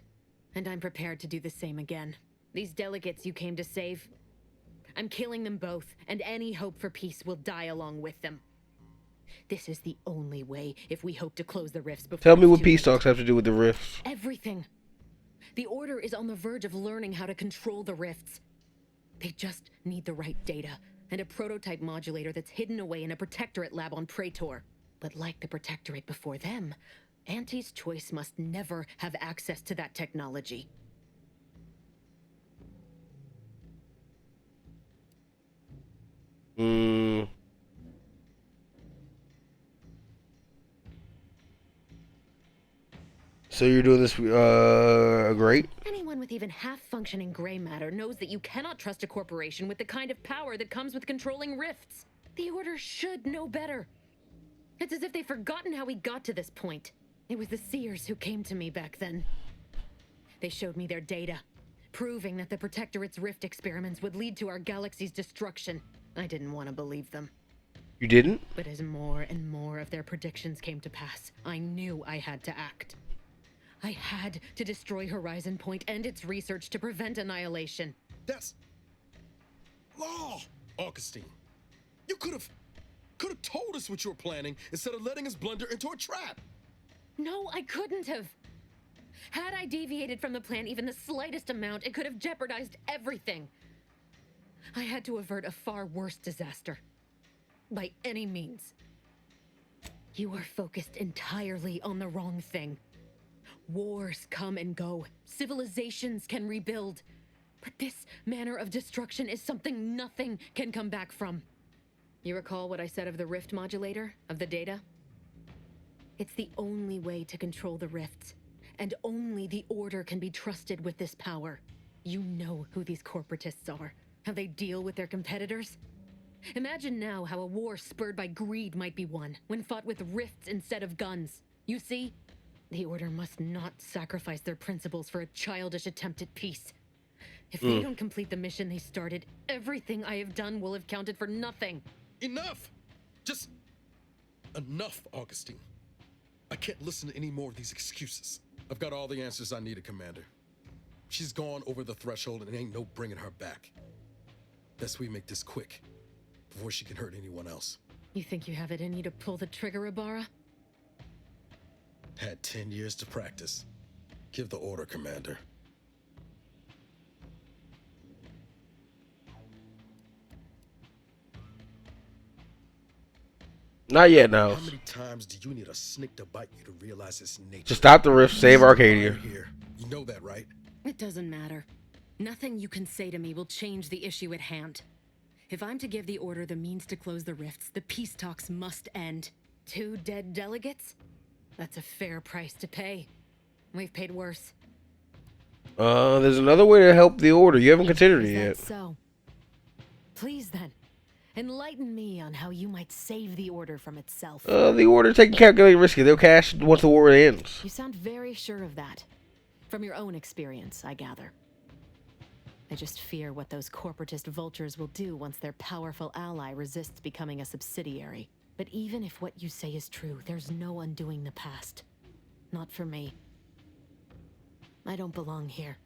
And I'm prepared to do the same again. These delegates you came to save, I'm killing them both, and any hope for peace will die along with them. This is the only way if we hope to close the rifts before Tell me it's what too peace late. talks have to do with the rifts. Everything. The Order is on the verge of learning how to control the rifts. They just need the right data, and a prototype modulator that's hidden away in a Protectorate lab on Praetor. But like the Protectorate before them, Auntie's choice must never have access to that technology. So you're doing this, great? Anyone with even half-functioning gray matter knows that you cannot trust a corporation with the kind of power that comes with controlling rifts. The Order should know better. It's as if they've forgotten how we got to this point. It was the Seers who came to me back then. They showed me their data, proving that the Protectorate's rift experiments would lead to our galaxy's destruction. I didn't want to believe them. You didn't? But as more and more of their predictions came to pass, I knew I had to act. I had to destroy Horizon Point and its research to prevent annihilation. That's law, Augustine. You could have told us what you were planning instead of letting us blunder into a trap. No, I couldn't have. Had I deviated from the plan even the slightest amount, it could have jeopardized everything. I had to avert a far worse disaster. By any means. You are focused entirely on the wrong thing. Wars come and go. Civilizations can rebuild. But this manner of destruction is something nothing can come back from. You recall what I said of the rift modulator, of the data? It's the only way to control the rifts, and only the Order can be trusted with this power. You know who these corporatists are, how they deal with their competitors. Imagine now how a war spurred by greed might be won, when fought with rifts instead of guns. You see? The Order must not sacrifice their principles for a childish attempt at peace. If they don't complete the mission they started, everything I have done will have counted for nothing. Enough! Just enough, Augustine. I can't listen to any more of these excuses. I've got all the answers I needed, Commander. She's gone over the threshold and ain't no bringing her back. Best we make this quick, before she can hurt anyone else. You think you have it in you to pull the trigger, Ibarra? Had 10 years to practice. Give the order, Commander. Not yet, now. How many times do you need a snake to bite you to realize its nature? To stop the rift, save Arcadia. Here. You know that, right? It doesn't matter. Nothing you can say to me will change the issue at hand. If I'm to give the Order the means to close the rifts, the peace talks must end. 2 dead delegates? That's a fair price to pay. We've paid worse. There's another way to help the Order. You haven't considered it yet. So, please then, enlighten me on how you might save the Order from itself. The Order taking calculated risk. They'll cash once the war ends. You sound very sure of that. From your own experience, I gather. I just fear what those corporatist vultures will do once their powerful ally resists becoming a subsidiary. But even if what you say is true, there's no undoing the past. Not for me. I don't belong here.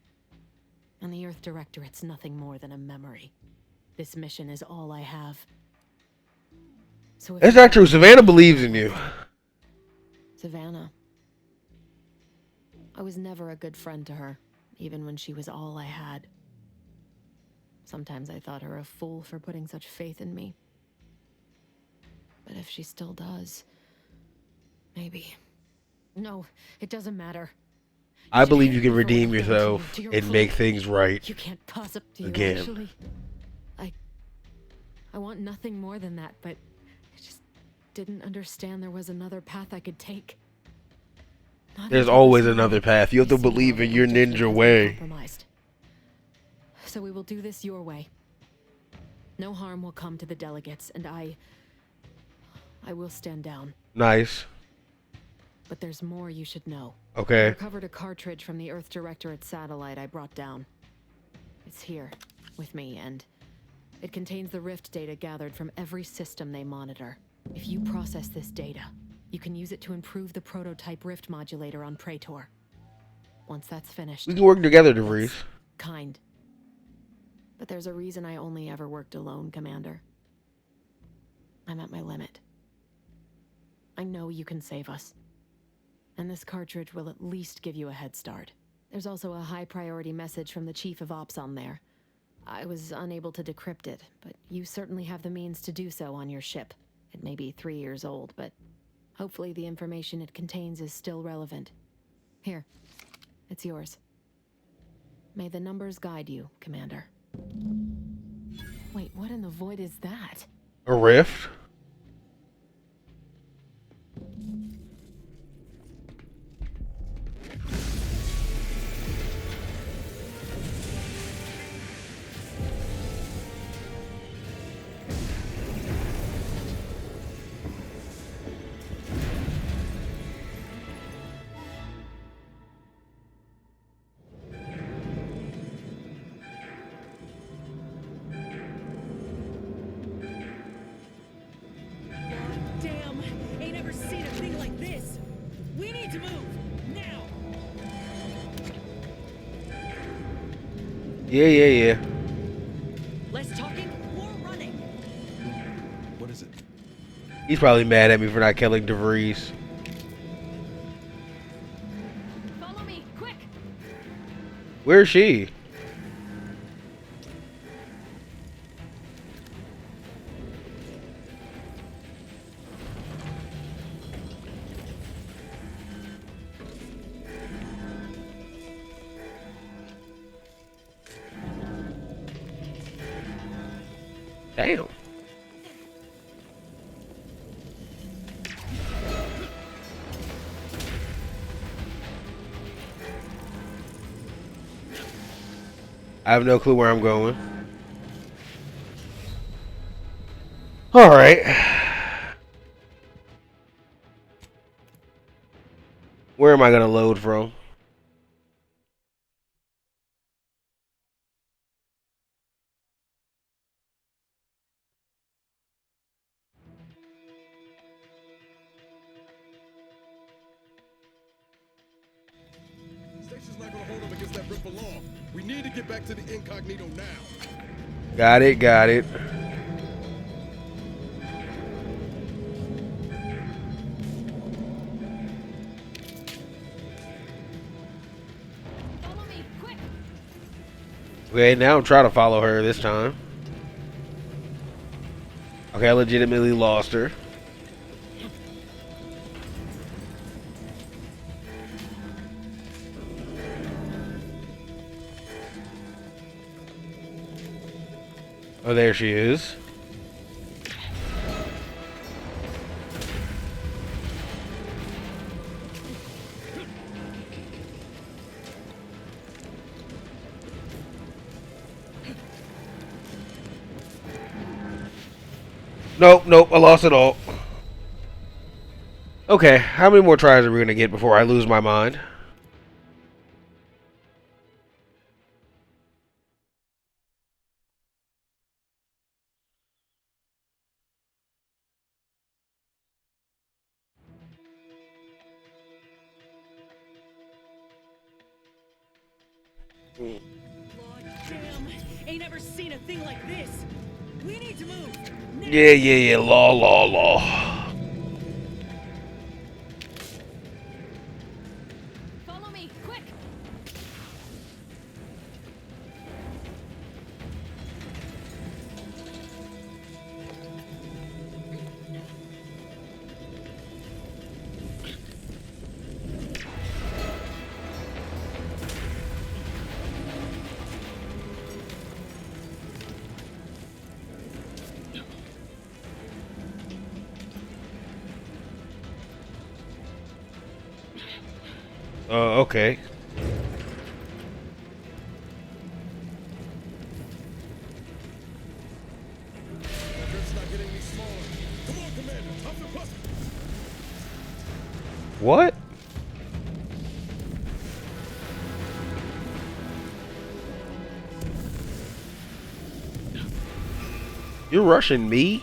And the Earth Directorate's nothing more than a memory. This mission is all I have. So if That's not true. Savannah believes in you. Savannah. I was never a good friend to her, even when she was all I had. Sometimes I thought her a fool for putting such faith in me. But if she still does, maybe. No, it doesn't matter. I believe you can redeem yourself and make things right. You can't possibly again. Actually, I want nothing more than that, but I just didn't understand there was another path I could take. There's always another path. You have to believe in your ninja way. Compromised. So we will do this your way. No harm will come to the delegates, and I will stand down. Nice. But there's more you should know. Okay. I recovered a cartridge from the Earth Directorate satellite I brought down. It's here, with me, and it contains the rift data gathered from every system they monitor. If you process this data, you can use it to improve the prototype rift modulator on Praetor. Once that's finished... We can work together, De Vries. Kind. But there's a reason I only ever worked alone, Commander. I'm at my limit. I know you can save us. And this cartridge will at least give you a head start. There's also a high-priority message from the Chief of Ops on there. I was unable to decrypt it, but you certainly have the means to do so on your ship. It may be 3 years old, but hopefully the information it contains is still relevant. Here, it's yours. May the numbers guide you, Commander. Wait, what in the void is that? A rift? to move now. Yeah. Less talking, more running. What is it? He's probably mad at me for not killing De Vries. Follow me, quick. Where is she? Damn. I have no clue where I'm going. All right. Where am I going to load from? Station's not gonna hold them against that rip for long. We need to get back to the incognito now. Got it. Follow me, quick. Okay, now I'm trying to follow her this time. Okay, I legitimately lost her. Oh, there she is. Nope, I lost it all. Okay, how many more tries are we going to get before I lose my mind? Lord damn, ain't ever seen a thing like this. We need to move. Yeah, law. Follow me, quick. Okay. That rip's not getting any smaller. Come on, Commander. Up the bus. What? You're rushing me?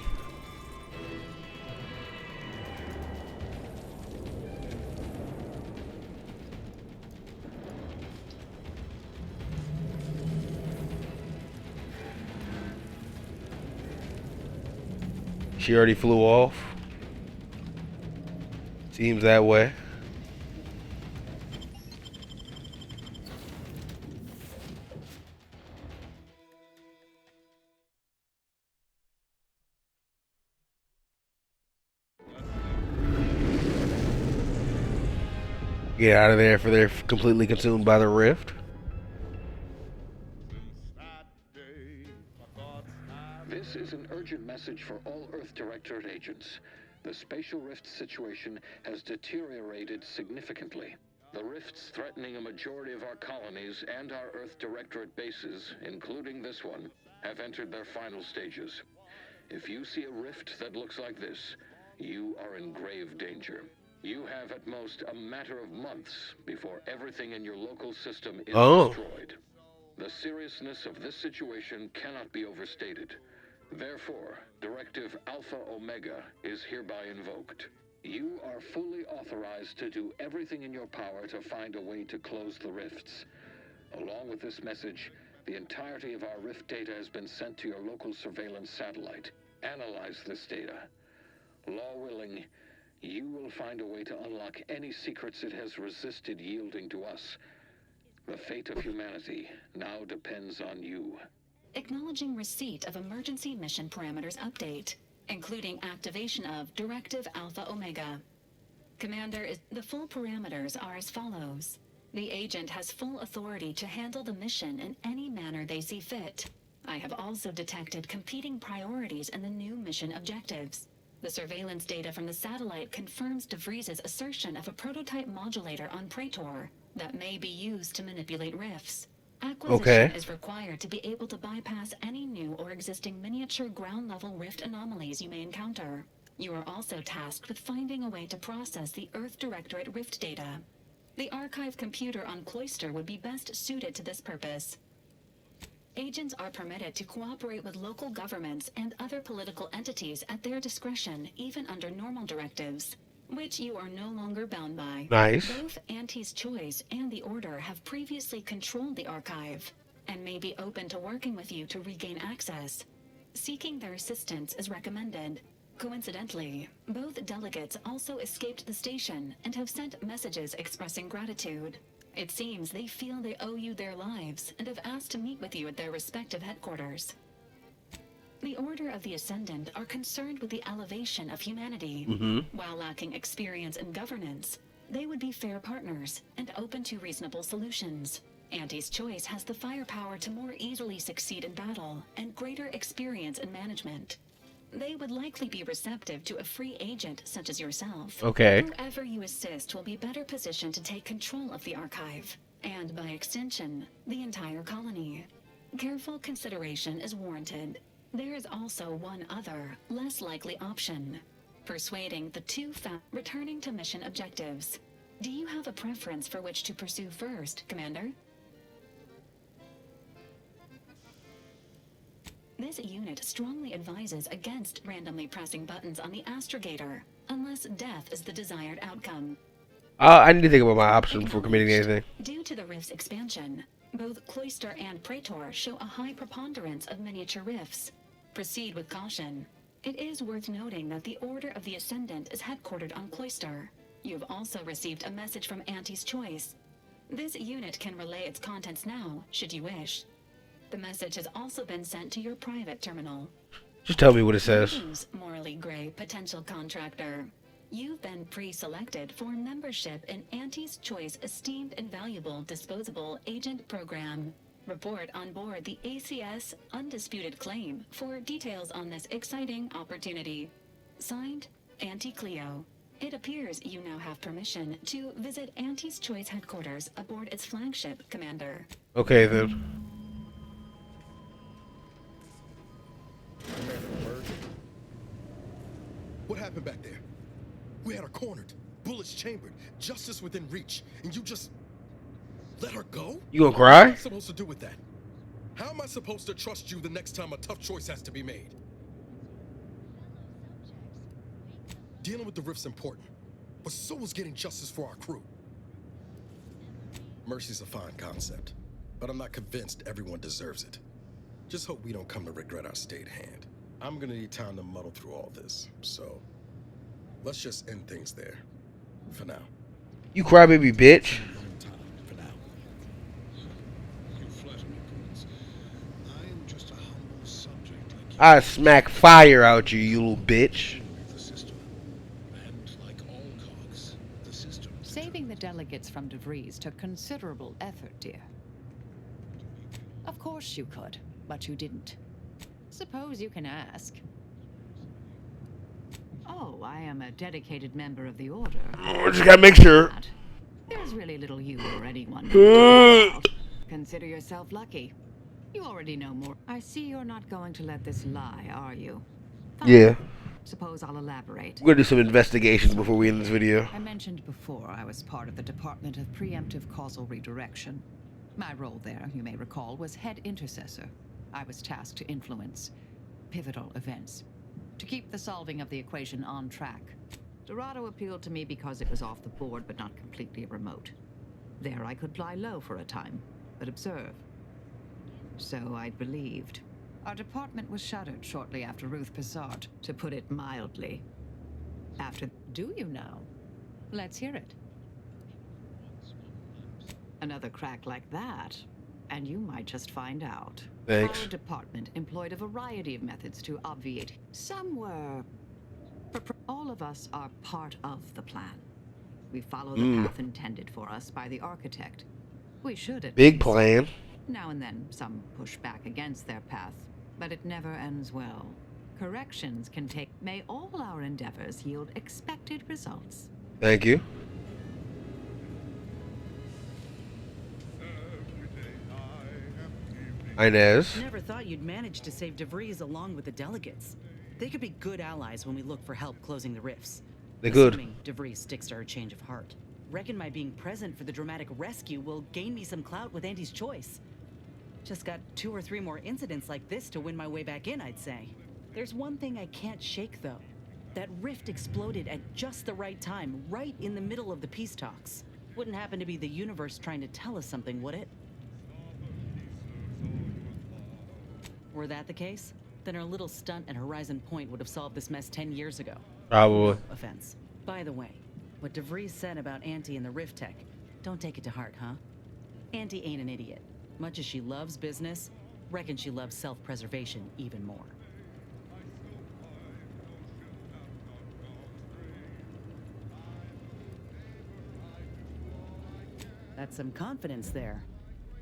She already flew off. Seems that way. Get out of there for they're completely consumed by the rift. This is an urgent message for all Earth Directorate agents. The spatial rift situation has deteriorated significantly. The rifts threatening a majority of our colonies and our Earth Directorate bases, including this one, have entered their final stages. If you see a rift that looks like this, you are in grave danger. You have at most a matter of months before everything in your local system is destroyed. The seriousness of this situation cannot be overstated. Therefore, Directive Alpha Omega is hereby invoked. You are fully authorized to do everything in your power to find a way to close the rifts. Along with this message, the entirety of our rift data has been sent to your local surveillance satellite. Analyze this data. Law willing, you will find a way to unlock any secrets it has resisted yielding to us. The fate of humanity now depends on you. Acknowledging receipt of emergency mission parameters update, including activation of Directive Alpha Omega. Commander, the full parameters are as follows. The agent has full authority to handle the mission in any manner they see fit. I have also detected competing priorities in the new mission objectives. The surveillance data from the satellite confirms De Vries' assertion of a prototype modulator on Praetor that may be used to manipulate rifts. Acquisition is required to be able to bypass any new or existing miniature ground-level rift anomalies you may encounter. You are also tasked with finding a way to process the Earth Directorate rift data. The archive computer on Cloister would be best suited to this purpose. Agents are permitted to cooperate with local governments and other political entities at their discretion, even under normal directives, which you are no longer bound by. Nice. Both Auntie's Choice and the Order have previously controlled the archive, and may be open to working with you to regain access. Seeking their assistance is recommended. Coincidentally, both delegates also escaped the station and have sent messages expressing gratitude. It seems they feel they owe you their lives and have asked to meet with you at their respective headquarters. The Order of the Ascendant are concerned with the elevation of humanity. While lacking experience in governance, they would be fair partners and open to reasonable solutions. Auntie's Choice has the firepower to more easily succeed in battle and greater experience in management. They would likely be receptive to a free agent such as yourself. Okay. Whoever you assist will be better positioned to take control of the archive, and by extension, the entire colony. Careful consideration is warranted. There is also one other, less likely option. Persuading the returning to mission objectives. Do you have a preference for which to pursue first, Commander? This unit strongly advises against randomly pressing buttons on the astrogator, unless death is the desired outcome. I need to think about my option before committing anything. Due to the rift's expansion, both Cloister and Praetor show a high preponderance of miniature rifts. Proceed with caution. It is worth noting that the Order of the Ascendant is headquartered on Cloister. You have also received a message from Auntie's Choice. This unit can relay its contents now, should you wish. The message has also been sent to your private terminal. Just tell me what it says. Greetings, morally gray potential contractor. You've been pre-selected for membership in Auntie's Choice Esteemed and Valuable Disposable Agent Program. Report on board the ACS Undisputed Claim for details on this exciting opportunity. Signed, Auntie Cleo. It appears you now have permission to visit Auntie's Choice headquarters aboard its flagship, Commander. Okay, then. What happened back there? We had her cornered, bullets chambered, justice within reach, and you just let her go? You gonna cry? What am I supposed to do with that? How am I supposed to trust you the next time a tough choice has to be made? Dealing with the rift's important, but so is getting justice for our crew. Mercy's a fine concept, but I'm not convinced everyone deserves it. Just hope we don't come to regret our state hand. I'm gonna need time to muddle through all this, so let's just end things there, for now. You crybaby bitch. I smack fire out you, you little bitch. Saving the delegates from De Vries took considerable effort, dear. Of course you could, but you didn't. Suppose you can ask. Oh, I am a dedicated member of the Order. I just gotta make sure. There's really little you or anyone. Consider yourself lucky. You already know more. I see you're not going to let this lie, are you? Fine. Yeah. Suppose I'll elaborate. We're gonna do some investigations before we end this video. I mentioned before I was part of the Department of Preemptive Causal Redirection. My role there, you may recall, was head intercessor. I was tasked to influence pivotal events, to keep the solving of the equation on track. Dorado appealed to me because it was off the board but not completely remote. There I could lie low for a time, but observe. So I believed. Our department was shuttered shortly after Ruth Pissart, to put it mildly. After... Do you now? Let's hear it. Another crack like that, and you might just find out. Thanks. Our department employed a variety of methods to obviate. Some were... All of us are part of the plan. We follow the path intended for us by the architect. We should at Big least. plan. Now and then, some push back against their path, but it never ends well. Corrections can take... May all our endeavors yield expected results. Thank you. Inez. Never thought you'd manage to save De Vries along with the delegates. They could be good allies when we look for help closing the rifts. They could. Assuming De Vries sticks to her change of heart. Reckon my being present for the dramatic rescue will gain me some clout with Auntie's choice. Just got 2 or 3 more incidents like this to win my way back in, I'd say. There's one thing I can't shake, though. That rift exploded at just the right time, right in the middle of the peace talks. Wouldn't happen to be the universe trying to tell us something, would it? Were that the case, then our little stunt at Horizon Point would have solved this mess 10 years ago. Probably. No offense. By the way, what De Vries said about Auntie and the Rift Tech, don't take it to heart, huh? Auntie ain't an idiot. Much as she loves business, reckon she loves self-preservation even more. That's some confidence there.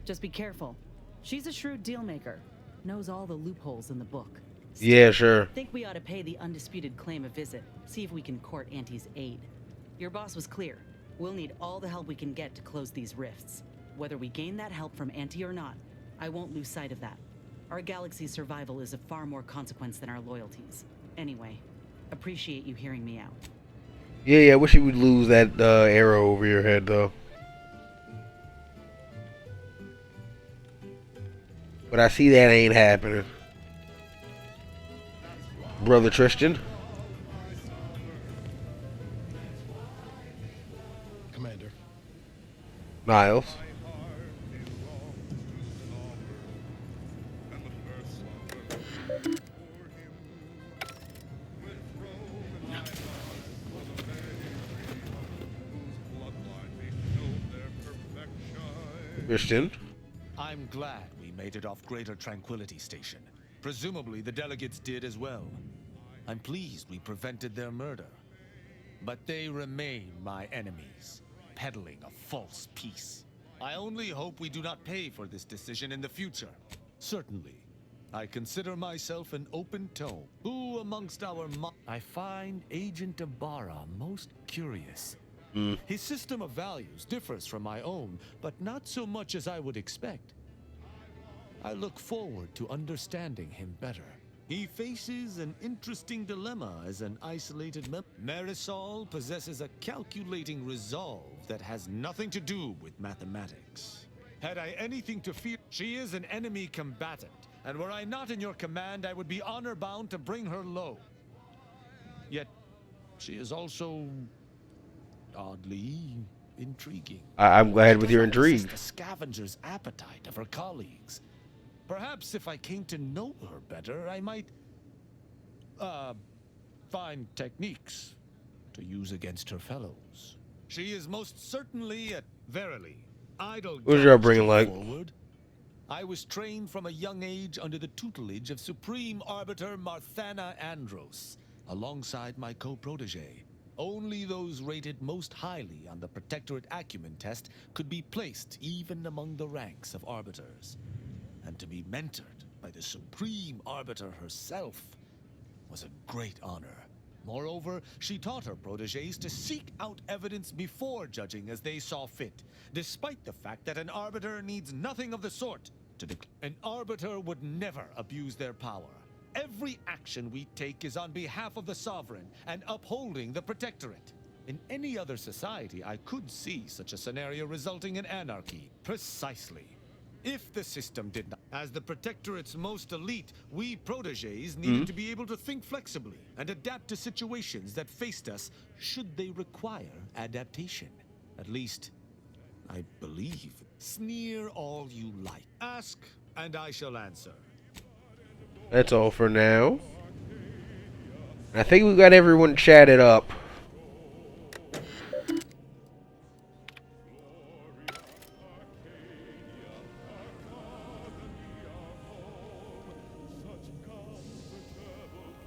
Just be careful. She's a shrewd deal maker. Knows all the loopholes in the book. Yeah, sure. Think we ought to pay the undisputed claim a visit. See if we can court Auntie's aid. Your boss was clear. We'll need all the help we can get to close these rifts. Whether we gain that help from Auntie or not, I won't lose sight of that. Our galaxy's survival is of far more consequence than our loyalties. Anyway, appreciate you hearing me out. Yeah, I wish you would lose that arrow over your head, though. But I see that ain't happening. Brother Tristan. Commander. Niles. Christian. I'm glad we made it off Greater Tranquility Station. Presumably the delegates did as well. I'm pleased we prevented their murder. But they remain my enemies, peddling a false peace. I only hope we do not pay for this decision in the future. Certainly, I consider myself an open tome. Who amongst our I find Agent Ibarra most curious. His system of values differs from my own, but not so much as I would expect. I look forward to understanding him better. He faces an interesting dilemma as an isolated member. Marisol possesses a calculating resolve that has nothing to do with mathematics. Had I anything to fear, she is an enemy combatant, and were I not in your command, I would be honor-bound to bring her low. Yet, she is also oddly intriguing. I'm glad with your intrigue. The scavenger's appetite of her colleagues. Perhaps if I came to know her better, I might, find techniques to use against her fellows. She is most certainly verily idle. Who's your upbringing like? Forward. I was trained from a young age under the tutelage of Supreme Arbiter Marthana Andros, alongside my co-protege. Only those rated most highly on the Protectorate Acumen test could be placed even among the ranks of Arbiters. And to be mentored by the Supreme Arbiter herself was a great honor. Moreover, she taught her protégés to seek out evidence before judging as they saw fit, despite the fact that an Arbiter needs nothing of the sort to An Arbiter would never abuse their power. Every action we take is on behalf of the Sovereign and upholding the Protectorate. In any other society, I could see such a scenario resulting in anarchy. Precisely. If the system did not, as the Protectorate's most elite, we protégés needed to be able to think flexibly and adapt to situations that faced us should they require adaptation. At least, I believe. Sneer all you like. Ask, and I shall answer. That's all for now. I think we got everyone chatted up.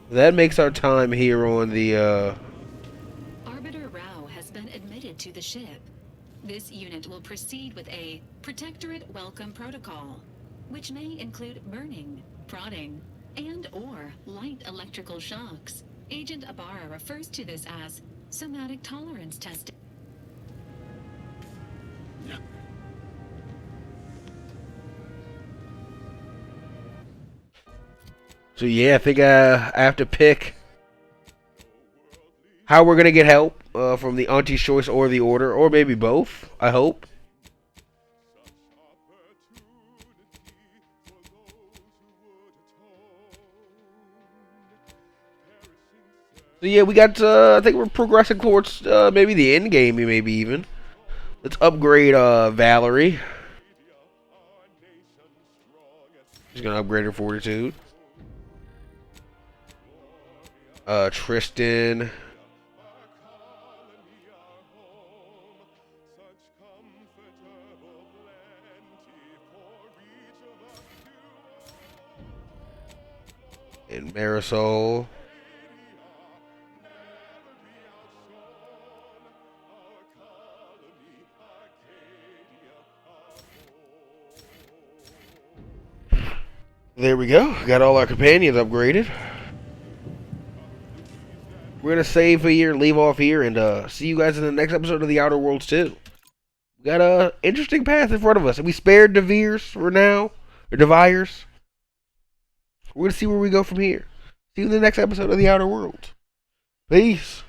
That makes our time here on the, Arbiter Rao has been admitted to the ship. This unit will proceed with a Protectorate Welcome Protocol, which may include burning, prodding, and/or light electrical shocks. Agent Ibarra refers to this as somatic tolerance testing. So yeah, I think I have to pick how we're gonna get help from the Auntie's Choice or the Order, or maybe both. I hope. So yeah, we got. I think we're progressing towards maybe the end game, maybe even. Let's upgrade Valerie. She's gonna upgrade her fortitude. Tristan. And Marisol. There we go. Got all our companions upgraded. We're going to save here, leave off here, and see you guys in the next episode of The Outer Worlds 2. We got a interesting path in front of us. And we spared De Vries for now. Or De Vries. We're going to see where we go from here. See you in the next episode of The Outer Worlds. Peace.